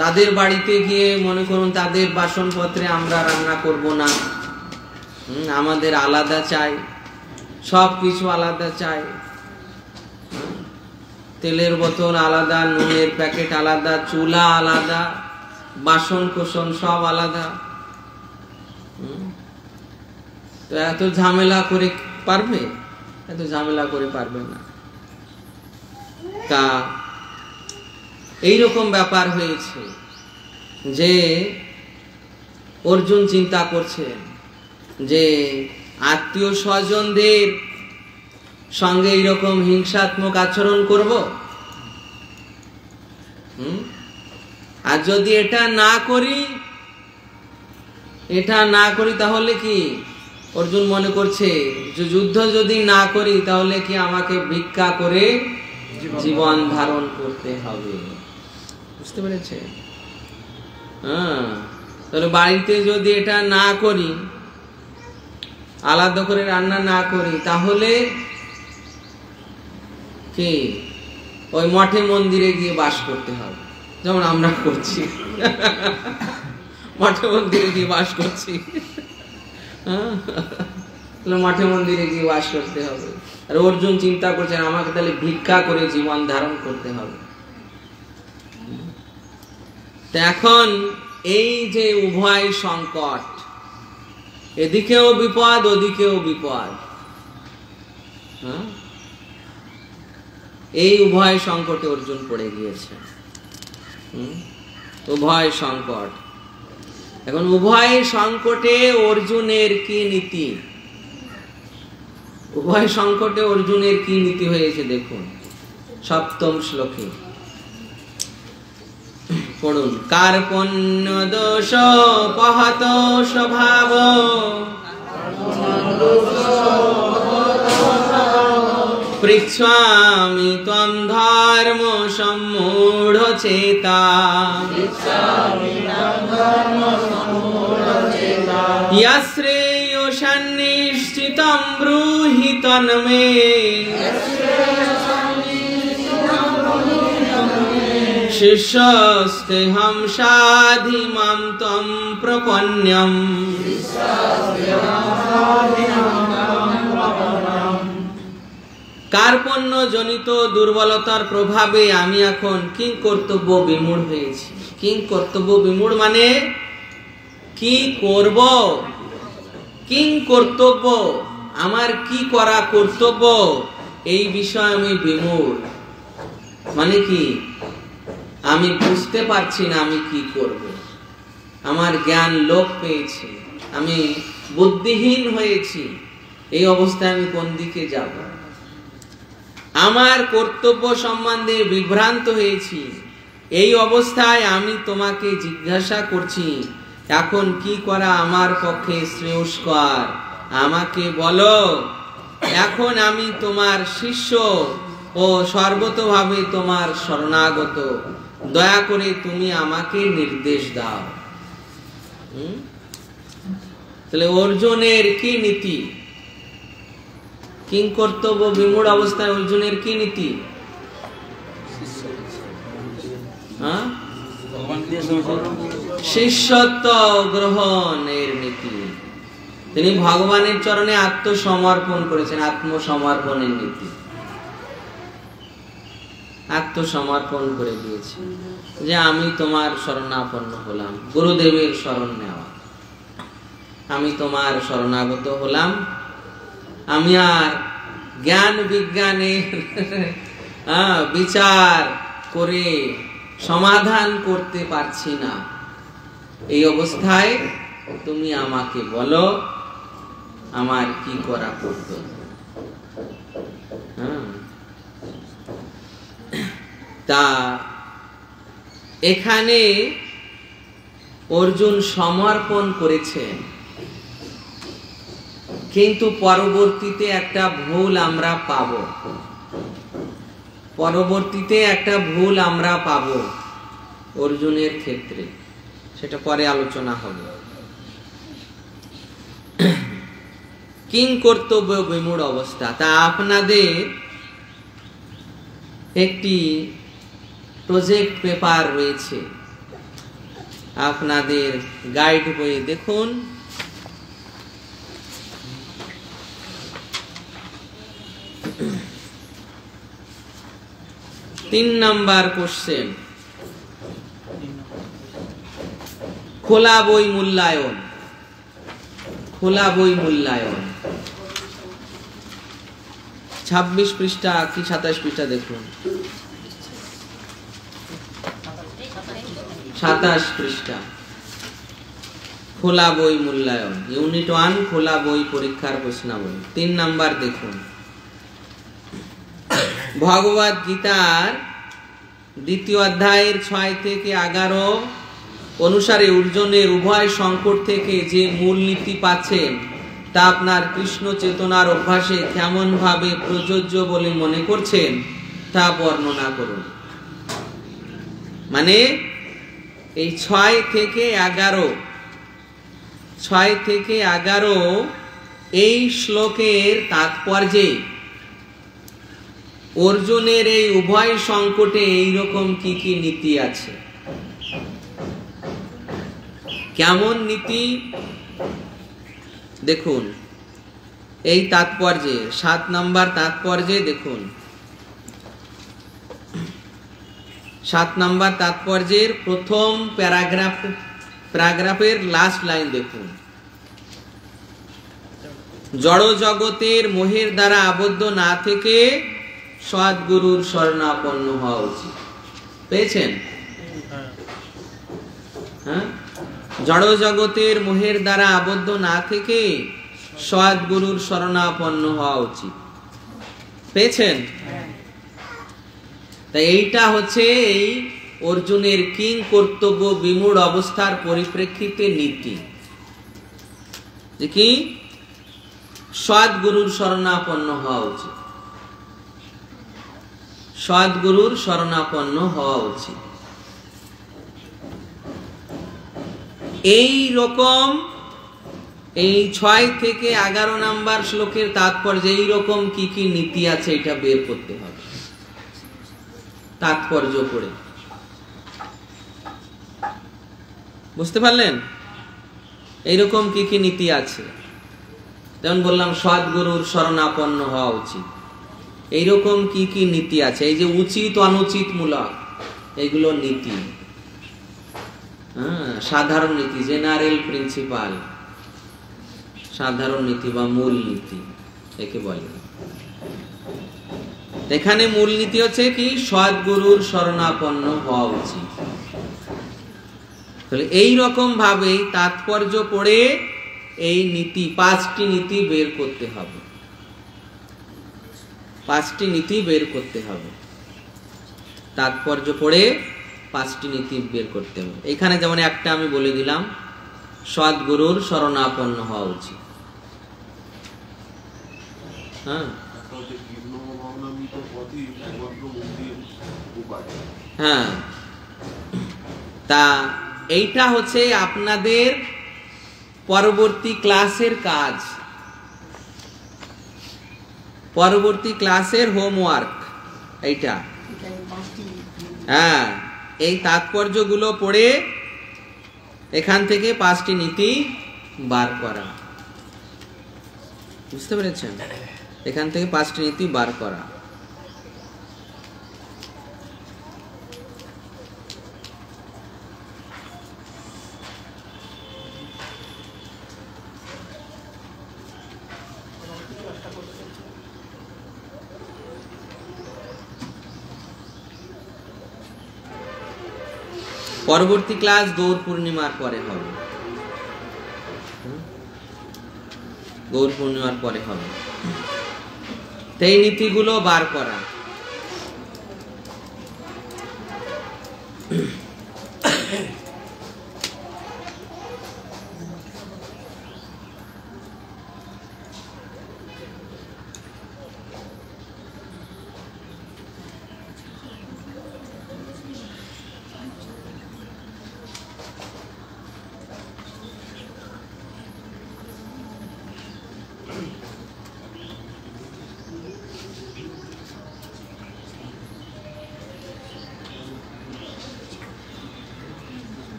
S1: তাদের বাড়িতে গিয়ে মনে করুন তাদের বাসনপত্রে আমরা রান্না করব না, আমাদের আলাদা চাই, সব কিছু আলাদা চাই, তেলের বোতল আলাদা, নুনের প্যাকেট আলাদা, চুলা আলাদা, বাসন কোসন সব আলাদা। তো এত ঝামেলা করে পারবে? এত ঝামেলা করে পারবে না। তা এইরকম ব্যাপার হয়েছে যে অর্জুন চিন্তা করছে যে আত্মীয় স্বজনদের সঙ্গে এইরকম হিংসাত্মক আচরণ করব, আর যদি এটা না করি তাহলে কি? অর্জুন মনে করছে যে যুদ্ধ যদি না করি তাহলে কি আমাকে ভিক্ষা করে জীবন ধারণ করতে হবে। বুঝতে পেরেছে? তাহলে বাড়িতে যদি এটা না করি, আলাদা করে রান্না না করি, তাহলে কি ওই মঠে মন্দিরে গিয়ে বাস করতে হবে, যেমন আমরা করছি। মঠে মন্দিরে গিয়ে বাস করছি, মঠে মন্দিরে গিয়ে বাস করতে হবে। আর অর্জুন চিন্তা করছেন আমাকে তাহলে ভিক্ষা করে জীবন ধারণ করতে হবে। এখন এই যে উভয় সংকট, এদিকেও বিপদ ওদিকেও বিপদ, এই উভয় সংকটে অর্জুন পড়ে গিয়েছে। উভয় সংকট। এখন উভয় সংকটে অর্জুনের কি নীতি? উভয় সংকটে অর্জুনের কি নীতি হয়েছে দেখুন সপ্তম শ্লোকে। পড়ুন। কার্পণ্য দোষ পহত স্বভাব পৃচ্ছামি ত্বং ধর্ম সম্মূঢ় চেতা শ্রেয়োষান্নিশ্চিতং ব্রূহি তন্মে শিষ্যস্তেহং সাধিমাং ত্বং প্রপন্যম। কার্পণ্য জনিত দুর্বলতার প্রভাবে আমি এখন কিং কর্তব্য বিমূঢ় হয়েছি। কিং কর্তব্য বিমূঢ় মানে কি করব, কিং কর্তব্য, আমার কি করা কর্তব্য, এই বিষয়ে আমি বিমূঢ়। মানে কি? আমি বুঝতে পারছি না আমি কি করব, আমার জ্ঞান লোপ পেয়েছে, আমি বুদ্ধিহীন হয়েছি। এই অবস্থায় আমি কোন দিকে যাব? আমার কর্তব্য সম্বন্ধে বিভ্রান্ত হয়েছি। এই অবস্থায় আমি তোমাকে জিজ্ঞাসা করছি এখন কি করা আমার পক্ষে শ্রেয়স্কর, আমাকে বলো। এখন আমি তোমার শিষ্য ও সর্বতোভাবে তোমার শরণাগত, দয়া করে তুমি আমাকে নির্দেশ দাও। তাহলে অর্জুনের কি নীতি? কিং কর্তব্য বিমূঢ় অবস্থায় অর্জুনের কি নীতি? শিষ্যত্ব গ্রহণের নীতি। তিনি ভগবানের চরণে আত্মসমর্পণ করেছেন, আত্মসমর্পণের নীতি। আত্মসমর্পণ করে দিয়েছে যে আমি তোমার শরণাপন্ন হলাম, গুরুদেবের শরণ নেওয়া। আমি তোমার শরণাগত হলাম, আমি আর জ্ঞান বিজ্ঞানের বিচার করে সমাধান করতে পারছি না। এই অবস্থায় তুমি আমাকে বলো আমার কি করা কর্তব্য। তা এখানে অর্জুন সমর্পণ করেছেন, কিন্তু পরবর্তীতে একটা ভুল আমরা পাব, অর্জুনের ক্ষেত্রে, সেটা পরে আলোচনা হবে। কিং কর্তব্য বিমূঢ় অবস্থা। তা আপনাদের একটি প্রজেক্ট পেপার রয়েছে, আপনাদের গাইড বইয়ে দেখুন, তিন নাম্বার কোশ্চেন, খোলা বই মূল্যায়ন। 26 পৃষ্ঠা কি 27 পৃষ্ঠা দেখুন, 27 পৃষ্ঠা, খোলা বই মূল্যায়ন, ইউনিট 1, খোলা বই পরীক্ষার প্রশ্নাবলী। 3 নাম্বার দেখুন, ভগবদ গীতার 2য় অধ্যায়ের 6 থেকে 11 অনুসারে অর্জুনের উভয় সংকট থেকে যে মূলনীতি পাচ্ছেন তা আপনার কৃষ্ণ চেতনার অভ্যাসে কেমন ভাবে প্রযোজ্য বলে মনে করছেন তা বর্ণনা করুন। মানে এই 6 থেকে 11 এই শ্লোকের তাৎপর্যে অর্জুনের এই উভয় সংকটে এইরকম কি কি নীতি আছে, কেমন নীতি দেখুন। এই তাৎপর্যে 7 নাম্বার তাৎপর্যে দেখুন, 7 নাম্বার তাৎপর্যের প্রথম প্যারাগ্রাফের লাস্ট লাইন দেখুন, জড় জগতের মোহের দ্বারা আবদ্ধ না থেকে সদ্গুরুর শরণাপন্ন হওয়া উচিত। পেয়েছেন? হ্যাঁ, জড় জগতের মোহের দ্বারা আবদ্ধ না থেকে সদ্গুরুর শরণাপন্ন হওয়া উচিত। পেয়েছেন? তাই এইটা হচ্ছে এই অর্জুনের কিং কর্তব্য বিমূঢ় অবস্থার পরিপ্রেক্ষিতে নীতি, যে কি সদ্গুরুর শরণাপন্ন হওয়া উচিত, সদ্গুরুর শরণাপন্ন হওয়া উচিত। এই রকম এই 6 থেকে 11 নাম্বার শ্লোকের তাৎপর্য এই রকম কি কি নীতি আছে এটা বের করতে হবে তাৎপর্য পড়ে। বুঝতে পারলেন? এইরকম কি কি নীতি আছে, যেমন বললাম সদ্গুরুর শরণাপন্ন হওয়া উচিত, এইরকম কি কি নীতি আছে, এই যে উচিত অনুচিত মূলক এইগুলো নীতি, সাধারণ নীতি, জেনারেল প্রিন্সিপাল, সাধারণ নীতি বা মূল নীতি একে বলে। এখানে মূল নীতি হচ্ছে কি সদ্গুরুর শরণাপন্ন হওয়া উচিত। তাহলে এইরকম ভাবে তাৎপর্য পড়ে এই নীতি 5টি নীতি বের করতে হবে, 5টি নীতি বের করতে হবে, তাৎপর্য পড়ে 5টি নীতি বের করতে হবে। এখানে যেমন একটা আমি বলে দিলাম, সদ্গুরুর শরণাপন্ন হওয়া উচিত। হ্যাঁ, তা এইটা হচ্ছে আপনাদের পরবর্তী ক্লাসের কাজ, পরবর্তী ক্লাসের হোমওয়ার্ক এইটা। হ্যাঁ, এই তাৎপর্যগুলো পড়ে এখান থেকে 5টি নীতি বার করা। বুঝতে পেরেছেন? এখান থেকে 5টি নীতি বার করা। পরবর্তী ক্লাস গৌর পূর্ণিমার পরে হবে, গৌর পূর্ণিমার পরে হবে। এই নীতিগুলো বার করা।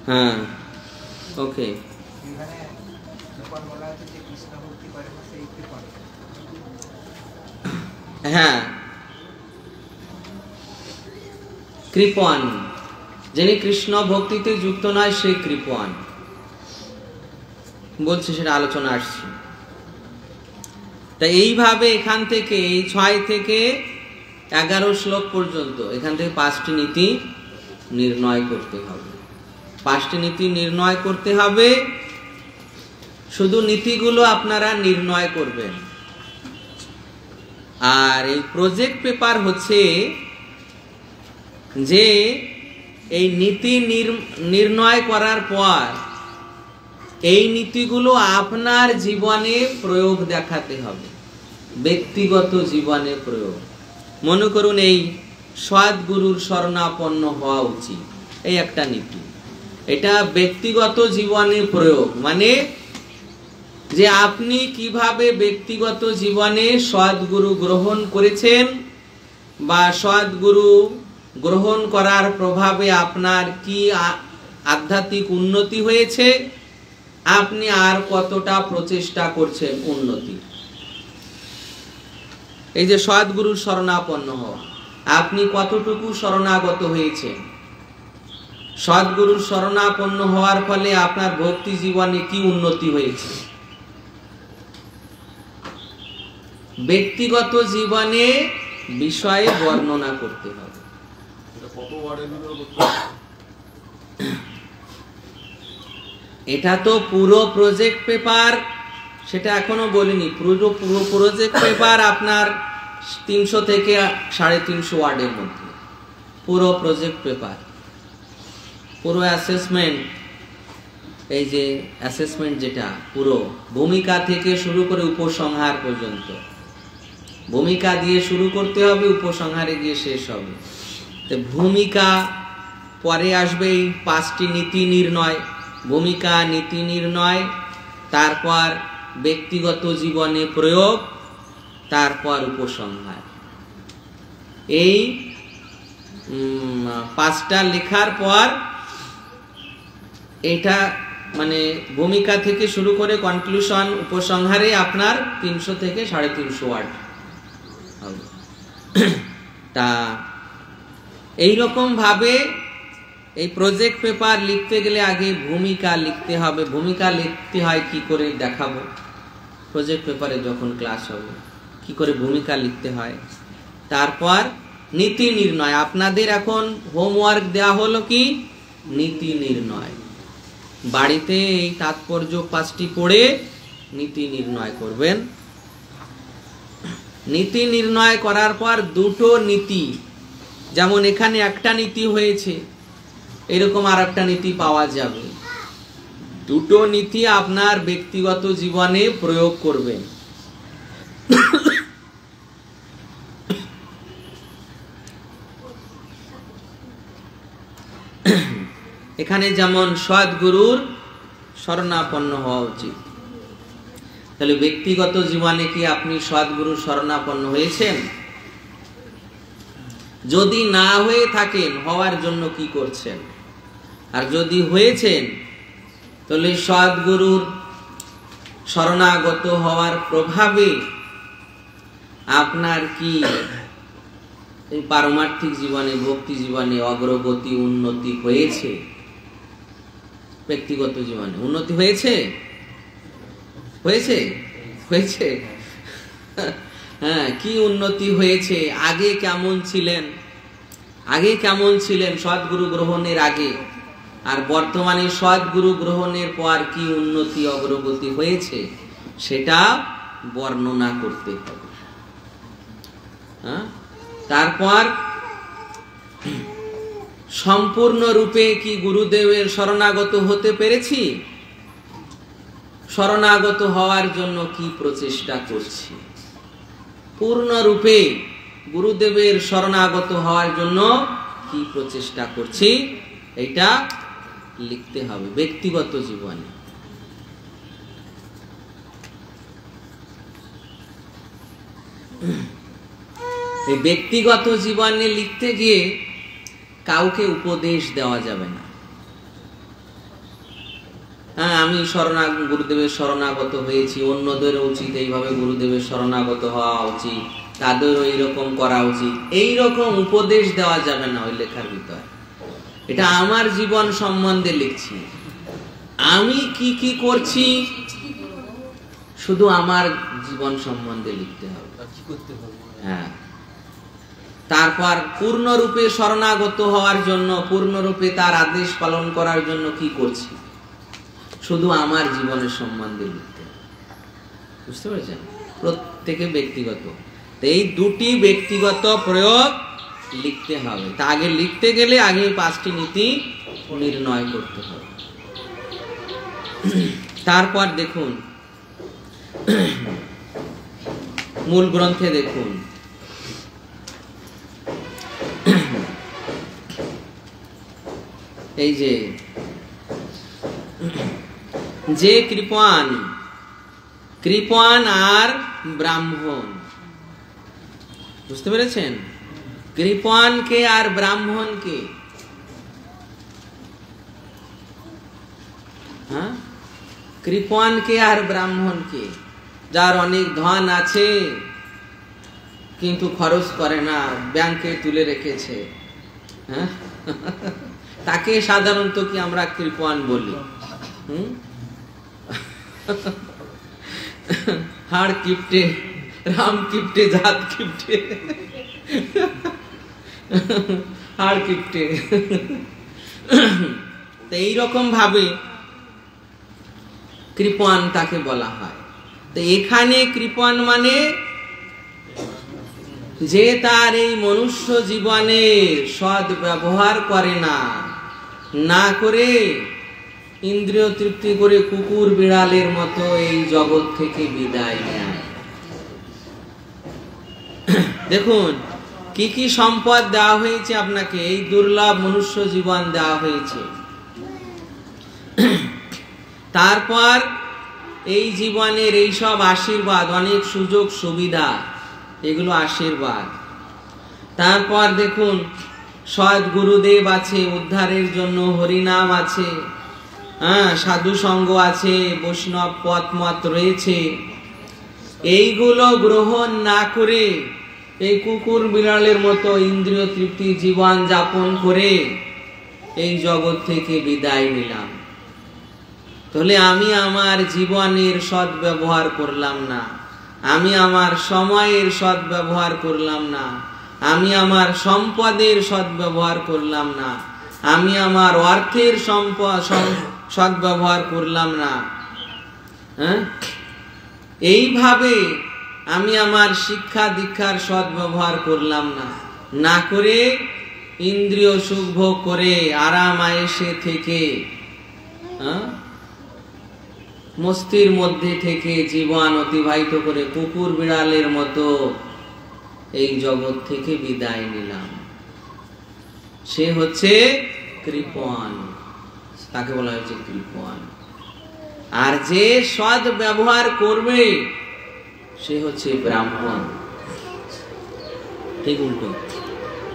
S1: হ্যাঁ, ওকে। হ্যাঁ, কৃপণ, যিনি কৃষ্ণ ভক্তিতে যুক্ত নয় সেই কৃপণ বলছে, সেটা আলোচনা আসছে। তা এইভাবে এখান থেকে এই 6 থেকে 11 শ্লোক পর্যন্ত এখান থেকে 5টি নীতি নির্ণয় করতে হবে। 5টি নীতি নির্ণয় করতে হবে। শুধু নীতিগুলো আপনারা নির্ণয় করবেন। আর এই প্রজেক্ট পেপার হচ্ছে যে এই নীতি নির্ণয় করার পর এই নীতিগুলো আপনার জীবনে প্রয়োগ দেখাতে হবে, ব্যক্তিগত জীবনে প্রয়োগ। মনে করুন এই সদ্গুরুর শরণাপন্ন হওয়া উচিত, এই একটা নীতি। এটা ব্যক্তিগত জীবনে প্রয়োগ, মানে যে আপনি কিভাবে ব্যক্তিগত জীবনে সদ্গুরু গ্রহণ করেছেন বা সদ্গুরু গ্রহণ করার প্রভাবে আপনার কি আধ্যাত্মিক উন্নতি হয়েছে, আপনি আর কতটা প্রচেষ্টা করছেন উন্নতি। এই যে সদ্গুরুর শরণাপন্ন হওয়া, আপনি কতটুকু শরণাগত হয়েছেন, সদ্গুরুর শরণাপন্ন হওয়ার ফলে আপনার ভক্তি জীবনে কি উন্নতি হয়েছে। ব্যক্তিগত জীবনে বিষয়ে বর্ণনা করতে হবে। এটা তো পুরো প্রজেক্ট পেপার, সেটা এখনো বলিনি। পুরো প্রজেক্ট পেপার আপনার 300 থেকে 350 ওয়ার্ডের মধ্যে পুরো প্রজেক্ট পেপার, পুরো অ্যাসেসমেন্ট। এই যে অ্যাসেসমেন্ট যেটা পুরো ভূমিকা থেকে শুরু করে উপসংহার পর্যন্ত, ভূমিকা দিয়ে শুরু করতে হবে, উপসংহারে গিয়ে শেষ হবে। তো ভূমিকা পরে আসবে এই 5টি নীতি নির্ণয়, ভূমিকা, নীতি নির্ণয়, তারপর ব্যক্তিগত জীবনে প্রয়োগ, তারপর উপসংহার। এই 5টা লেখার পর এটা মানে ভূমিকা থেকে শুরু করে কনক্লুশন, উপসংহারে আপনার 300 থেকে 350 ওয়ার্ড হবে। তা এইরকম ভাবে এই প্রজেক্ট পেপার লিখতে গেলে আগে ভূমিকা লিখতে হবে। ভূমিকা লিখতে হয় কি করে দেখাবো, প্রজেক্ট পেপারে যখন ক্লাস হবে কি করে ভূমিকা লিখতে হয়। তারপর নীতি নির্ণয়, আপনাদের এখন হোমওয়ার্ক দেওয়া হলো কি নীতি নির্ণয়। বাড়িতে এই তাৎপর্য 5টি পড়ে নীতি নির্ণয় করবেন। নীতি নির্ণয় করার পর 2টো নীতি, যেমন এখানে একটা নীতি হয়েছে, এরকম আর একটা নীতি পাওয়া যাবে। 2টো নীতি আপনার ব্যক্তিগত জীবনে প্রয়োগ করবেন। এখানে যেমন সদ্গুরুর শরণাপন্ন হওয়া উচিত, তাহলে ব্যক্তিগত জীবনে কি আপনি সদ্গুরুর শরণাপন্ন হয়েছেন? যদি না হয়ে থাকেন, হওয়ার জন্য কি করছেন? আর যদি হয়েছেন, তাহলে সদ্গুরুর শরণাগত হওয়ার প্রভাবে আপনার কি এই পারমার্থিক জীবনে, ভক্তি জীবনে অগ্রগতি, উন্নতি হয়েছে? ব্যক্তিগত জীবনে উন্নতি হয়েছে? হয়েছে? হয়েছে? হ্যাঁ, কি উন্নতি হয়েছে? আগে কেমন ছিলেন আগে কেমন ছিলেন সদ্গুরু গ্রহণের আগে, আর বর্তমানে সদ্গুরু গ্রহণের পর কি উন্নতি অগ্রগতি হয়েছে সেটা বর্ণনা করতে হবে। তারপর সম্পূর্ণরূপে কি গুরুদেবের শরণাগত হতে পেরেছি, শরণাগত হওয়ার জন্য কি প্রচেষ্টা করছি, পূর্ণরূপে গুরুদেবের শরণাগত হওয়ার জন্য কি প্রচেষ্টা করছি, এটা লিখতে হবে ব্যক্তিগত জীবনে। এই ব্যক্তিগত জীবনে লিখতে গিয়ে কাউকে উপদেশ দেওয়া যাবে না। হ্যাঁ, আমি গুরুদেবের শরণাগত হয়েছি, অন্যদের উচিত এইভাবে গুরুদেবের শরণাগত হওয়া উচিত, তাদেরও এইরকম করা উচিত, এইরকম উপদেশ দেওয়া যাবে না ওই লেখার ভিতরে। এটা আমার জীবন সম্বন্ধে লিখছি, আমি কি কি করছি শুধু আমার জীবন সম্বন্ধে লিখতে হবে। হ্যাঁ, তারপর পূর্ণরূপে শরণাগত হওয়ার জন্য, পূর্ণরূপে তার আদেশ পালন করার জন্য কি করছি শুধু আমার জীবনের সম্বন্ধে লিখতে হবে। বুঝতে পেরেছেন? প্রত্যেকে ব্যক্তিগত, এই দুটি ব্যক্তিগত প্রয়োগ লিখতে হবে। তা আগে লিখতে গেলে আগে 5টি নীতি নির্ণয় করতে হবে। তারপর দেখুন মূল গ্রন্থে দেখুন, এই যে কৃপণ আর ব্রাহ্মণ, বুঝতে পেরেছেন? কৃপণকে আর ব্রাহ্মণকে, হ্যাঁ, কৃপণকে আর ব্রাহ্মণকে, যার অনেক ধন আছে কিন্তু খরচ করে না, ব্যাংকে তুলে রেখেছে, হ্যাঁ, তাকে সাধারণত কি আমরা কৃপণ বলি? হাড় কিপটে, রাম কিপটে, জাত কিপটে, হাড় কিপটে। তো এইরকম ভাবে কৃপণ তাকে বলা হয়। তো এখানে কৃপণ মানে যে তার এই মনুষ্য জীবনের সৎ ব্যবহার করে না, না করে ইন্দ্রিয় তৃপ্তি করে কুকুর বিড়ালের মতো এই জগৎ থেকে বিদায় নেয়। দেখুন কি কি সম্পদ দেওয়া হয়েছে আপনাকে, এই দুর্লভ মনুষ্য জীবন দেওয়া হয়েছে। তারপর এই জীবনের এই সব আশীর্বাদ, অনেক সুযোগ সুবিধা, এগুলো আশীর্বাদ। তারপর দেখুন সৎ গুরুদেব আছে, উদ্ধারের জন্য হরিনাম আছে, হ্যাঁ, সাধু সঙ্গ আছে, বৈষ্ণব পথ মত রয়েছে। এইগুলো গ্রহণ না করে এই কুকুর বিড়ালের মতো ইন্দ্রিয় তৃপ্তি জীবন যাপন করে এই জগৎ থেকে বিদায় নিলাম। তাহলে আমি আমার জীবনের সৎ ব্যবহার করলাম না, আমি আমার সময়ের সৎ ব্যবহার করলাম না, আমি আমার সম্পদের সৎ ব্যবহার করলাম না, আমি আমার অর্থের সৎ ব্যবহার করলাম না। হ্যাঁ, এইভাবে আমি আমার শিক্ষা দীক্ষার সৎ ব্যবহার করলাম না, না করে ইন্দ্রিয় সুখ ভোগ করে আরাম আয়েশে থেকে, মস্তির মধ্যে থেকে জীবন অতিবাহিত করে কুকুর বিড়ালের মতো এই জগৎ থেকে বিদায় নিলাম, সে হচ্ছে কৃপণ, তাকে বলা হয়েছে কৃপণ। আর যে সৎ ব্যবহার করবে সে হচ্ছে ব্রাহ্মণ। ঠিক উল্টো,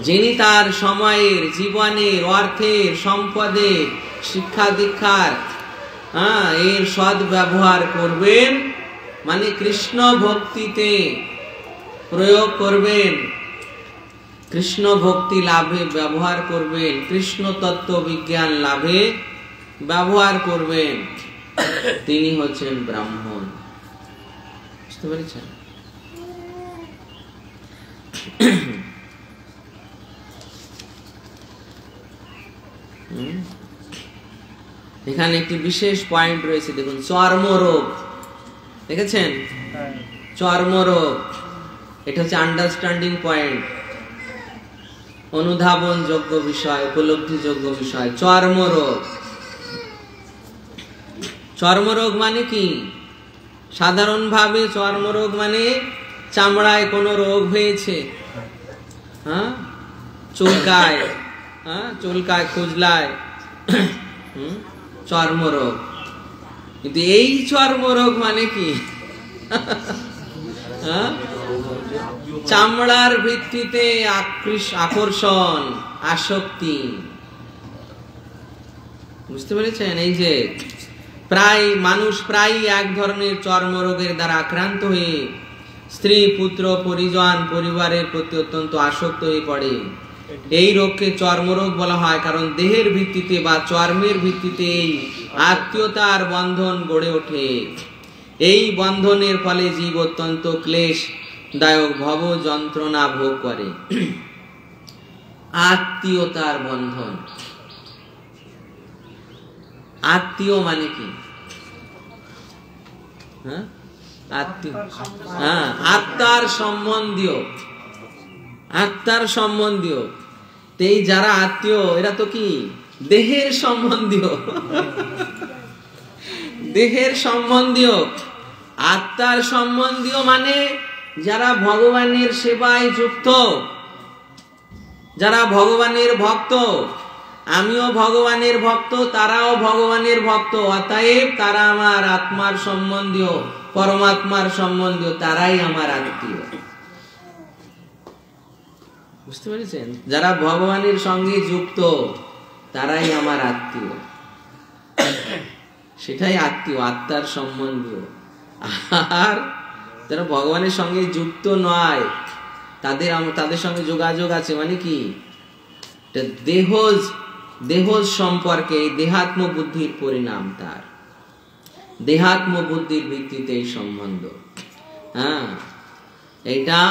S1: যিনি তার সময়ের, জীবনের, অর্থের, সম্পদের, শিক্ষা দীক্ষার এর সৎ ব্যবহার করবেন, মানে কৃষ্ণ ভক্তিতে প্রয়োগ করবেন, কৃষ্ণ ভক্তি লাভে ব্যবহার করবেন, কৃষ্ণ তত্ত্ব বিজ্ঞান লাভে ব্যবহার করবেন, তিনি হচ্ছেন ব্রাহ্মণ। বুঝতে পেরেছেন? এখানে একটি বিশেষ পয়েন্ট রয়েছে, দেখুন, চর্মরোগ। দেখেছেন? চর্মরোগ, এটা হচ্ছে আন্ডারস্ট্যান্ডিং পয়েন্ট, অনুধাবন যোগ্য বিষয়, উপলব্ধি যোগ্য বিষয়। চর্মরোগ, চর্মরোগ মানে কি? সাধারণভাবে চর্মরোগ মানে চামড়ায় কোনো রোগ হয়েছে, হ্যাঁ, চুলকায়, হ্যাঁ, চুলকায়, খুজলায়, চর্মরোগ। কিন্তু এই চর্মরোগ মানে কি? চামড়ার ভিত্তিতে আকর্ষণ, আসক্তি। বুঝতে পেরেছেন? এই যে মানুষ প্রায় এক ধরনের চর্মরোগের দ্বারা আক্রান্ত হয়ে স্ত্রী, পুত্র, পরিজন, পরিবারের প্রতি অত্যন্ত আসক্ত হয়ে পড়ে। এই রোগকে চর্মরোগ বলা হয়, কারণ দেহের ভিত্তিতে বা চর্মের ভিত্তিতে এই আত্মীয়তার বন্ধন গড়ে ওঠে। এই বন্ধনের ফলে জীব অত্যন্ত ক্লেশদায়ক ভব যন্ত্রণা ভোগ করে। আত্মীয়তার বন্ধন, আত্মীয় মানে কি? আত্মার সম্বন্ধীয়, আত্মার সম্বন্ধীয়। এই যারা আত্মীয় এরা তো কি দেহের সম্বন্ধীয়, দেহের সম্বন্ধীয়। আত্মার সম্বন্ধীয় মানে যারা ভগবানের সেবায় যুক্ত, যারা ভগবানের ভক্ত। আমিও ভগবানের ভক্ত, তারাও ভগবানের ভক্ত, অতএব তারা আমার আত্মার সম্বন্ধীয়, পরমাত্মার সম্বন্ধীয়, তারাই আমার আত্মীয়। বুঝতে পেরেছেন? যারা ভগবানের সঙ্গে যুক্ত তারাই আমার আত্মীয়, সেটাই আত্মীয়, আত্মার সম্বন্ধীয়। আর যারা ভগবানের সঙ্গে যুক্ত নয়, তাদের সঙ্গে যোগাযোগ আছে মানে কি? দেহজ সম্পর্কে, দেহাত্ম বুদ্ধির পরিণাম, তার দেহাত্ম বুদ্ধির ভিত্তিতে এই সম্বন্ধ। হ্যাঁ, এটা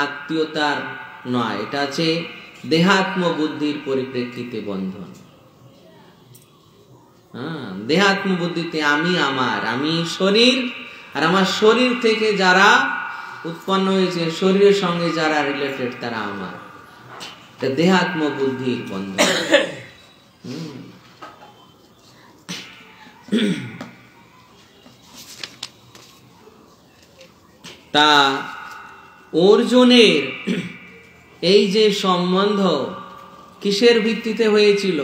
S1: আত্মীয়তার নয়, এটা আছে দেহাত্ম বুদ্ধির পরিপ্রেক্ষিতে বন্ধন। হ্যাঁ, দেহাত্ম বুদ্ধিতে আমি আমার, আমি শরীর, আর আমার শরীর থেকে যারা উৎপন্ন হয়েছে, শরীরের সঙ্গে যারা রিলেটেড, তারা আমার। দেহাত্ম বুদ্ধির বন্ধন। তা অর্জুনের এই যে সম্বন্ধ কিসের ভিত্তিতে হয়েছিল?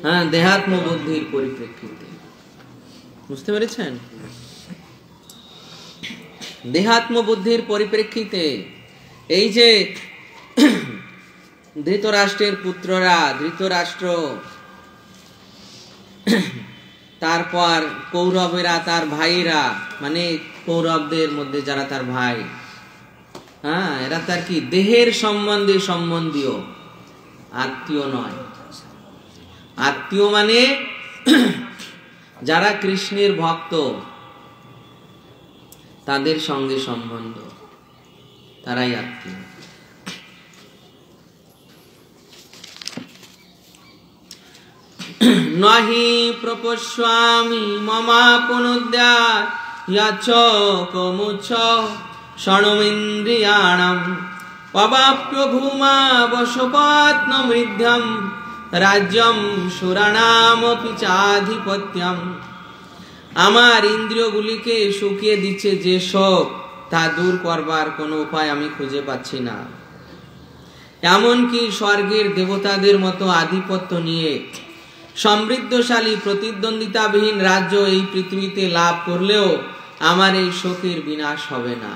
S1: হ্যাঁ, দেহাত্ম বুদ্ধির পরিপ্রেক্ষিতে। বুঝতে পেরেছেন? দেহাত্ম বুদ্ধির পরিপ্রেক্ষিতে এই যে ধৃতরাষ্ট্রের পুত্ররা, ধৃতরাষ্ট্র, তারপর কৌরবেরা, তার ভাইরা, মানে কৌরবদের মধ্যে যারা তার ভাই, হ্যাঁ, এরা তার কি দেহের সম্বন্ধে সম্বন্ধীয়, আত্মীয় নয়। আত্মীয় মানে যারা কৃষ্ণের ভক্ত, তাদের সঙ্গে সম্বন্ধ, তারাই আত্মীয়। নহি প্রপস্বামি মমাপনুদ্যাচ কমুচ্ছ ষণমিন্দ্রিয়াণাম অবাপ্য ভূমা বশপাত্ন মৃধ্যম রাজ্যম সুরাণামপি চাধিপত্যম। আমার ইন্দ্রিয়গুলিকে শুকিয়ে দিচ্ছে যে শোক, তা দূর করবার কোনো উপায় আমি খুঁজে পাচ্ছি না। এমনকি স্বর্গের দেবতাদের মতো আধিপত্য নিয়ে সমৃদ্ধশালী প্রতিদ্বন্দ্বিতাবিহীন রাজ্য এই পৃথিবীতে লাভ করলেও আমার এই শোকের বিনাশ হবে না।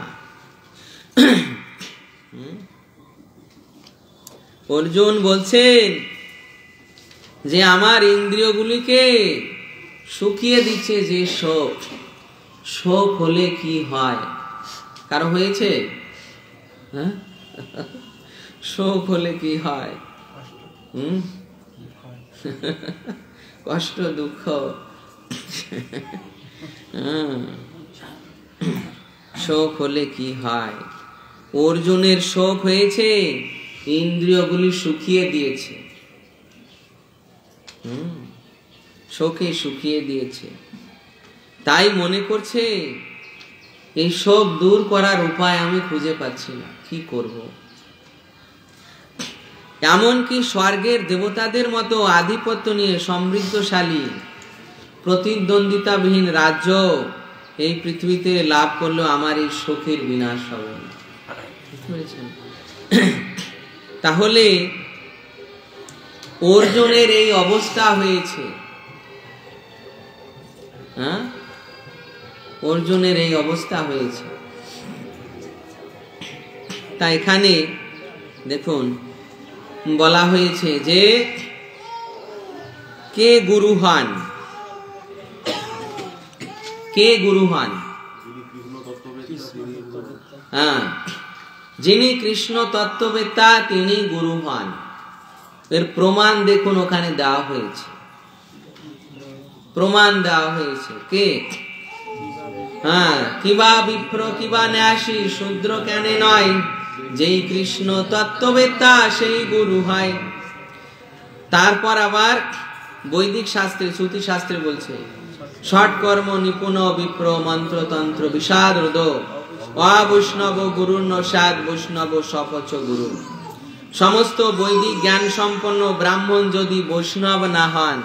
S1: অর্জুন বলছেন যে আমার ইন্দ্রিয়গুলিকে শুকিয়ে দিচ্ছে যে শোক, শোক হলে কি হয়? কারো হয়েছে? হ্যাঁ, শোক হলে কি হয়? কষ্ট, দুঃখ। শোক হলে কি হয়? অর্জুনের শোক হয়েছে ইন্দ্রিয়গুলি শুকিয়ে দিয়েছে, শোকে শুকিয়ে দিয়েছে। তাই মনে করছে এই শোক দূর করার উপায় আমি খুঁজে পাচ্ছি না, কি করব। এমনকি স্বর্গের দেবতাদের মতো আধিপত্য নিয়ে সমৃদ্ধশালী প্রতিদ্বন্দ্বিতাবিহীন রাজ্য এই পৃথিবীতে লাভ করলেও আমার এই শোকের বিনাশ হবে না। তাহলে অর্জুনের এই অবস্থা হয়েছে, অর্জুনের এই অবস্থা হয়েছে। তাই এখানে দেখুন বলা হয়েছে যে কে গুরু হন, কে গুরু হন? যিনি কৃষ্ণ তত্ত্ববেত্তা তিনি গুরু হন। এর প্রমাণ দেখুন ওখানে দেওয়া হয়েছে, প্রমাণ দেওয়া হয়েছে। কে? কিবা বিপ্র কিবা ন্যাসী শূদ্র কেনে নয়, যেই কৃষ্ণ তত্ত্ববেত্তা সেই গুরু হয়। তারপর আবার বৈদিক শাস্ত্রে শ্রুতি শাস্ত্রে বলছে ষটকর্ম নিপুণ বিপ্র মন্ত্রতন্ত্র বিষাদ হৃদ অবৈষ্ণব গুরু নসাদ বৈষ্ণব সপচ গুরু। সমস্ত বৈদিক জ্ঞান সম্পন্ন ব্রাহ্মণ যদি বৈষ্ণব না হন,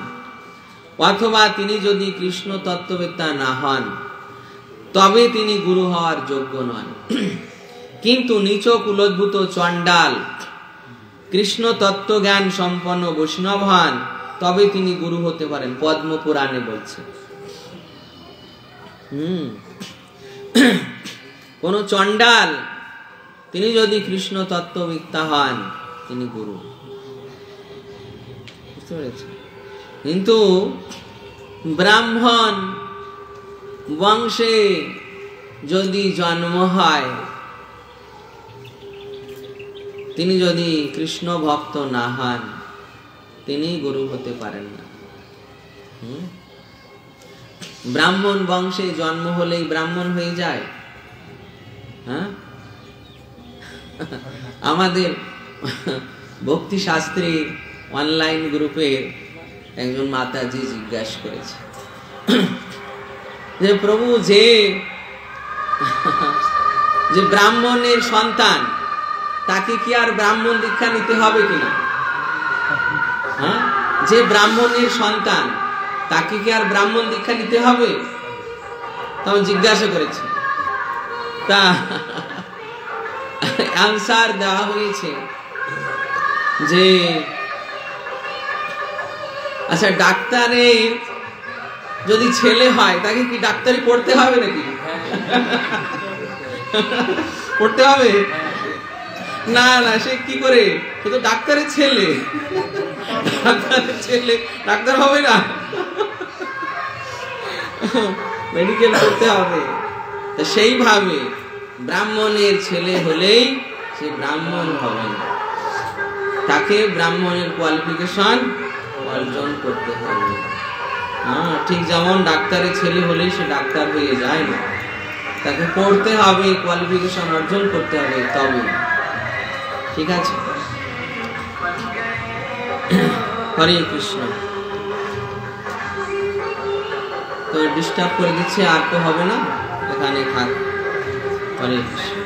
S1: অথবা তিনি যদি কৃষ্ণ তত্ত্ববেত্তা না হন, তবে তিনি গুরু হওয়ার যোগ্য নন। কিন্তু নিচ কুলোদ্ভূত চণ্ডাল কৃষ্ণ তত্ত্ব জ্ঞান সম্পন্ন বৈষ্ণব হন, তবে তিনি গুরু হতে পারেন। পদ্ম পুরাণে বলছে কোন চণ্ডাল তিনি যদি কৃষ্ণ তত্ত্ববেত্তা হন তিনি গুরু। বুঝতে পেরেছেন? কিন্তু ব্রাহ্মণ বংশে যদি জন্ম হয়, তিনি যদি কৃষ্ণ ভক্ত না হন, তিনি গুরু হতে পারেন না। ব্রাহ্মণ বংশে জন্ম হলেই ব্রাহ্মণ হয়ে যায়? আমাদের ভক্তি শাস্ত্রীর অনলাইন গ্রুপের একজন মাতাজি জিজ্ঞাসা করেছে যে প্রভু, যে ব্রাহ্মণের সন্তান তাকে কি আর ব্রাহ্মণ দীক্ষা নিতে হবে কিনা? যে ব্রাহ্মণের সন্তান তাকে কি আর ব্রাহ্মণ দীক্ষা নিতে হবে? তখন জিজ্ঞাসা করেছে, তা আনসার দেওয়া হয়েছে যে আচ্ছা, ডাক্তারের যদি ছেলে হয় তাকে কি ডাক্তারি পড়তে হবে নাকি? পড়তে হবে না? না, সে কি করে? সে তো ডাক্তারের ছেলে, ডাক্তারের ছেলে ডাক্তার হবে না, মেডিকেল করতে হবে। সেইভাবে ব্রাহ্মণের ছেলে হলেই সে ব্রাহ্মণ হবে না, তাকে ব্রাহ্মণের কোয়ালিফিকেশন অর্জন করতে হবে। ঠিক যেমন ডাক্তারের ছেলে হলেই সে ডাক্তার হয়ে যায় না, তাকে পড়তে হবে, কোয়ালিফিকেশন অর্জন করতে হবে, তবে। ঠিক আছে? হরে কৃষ্ণ। তো ডিস্টার্ব করে দিচ্ছে, আর তো হবে না, এখানে থাক। হরে কৃষ্ণ।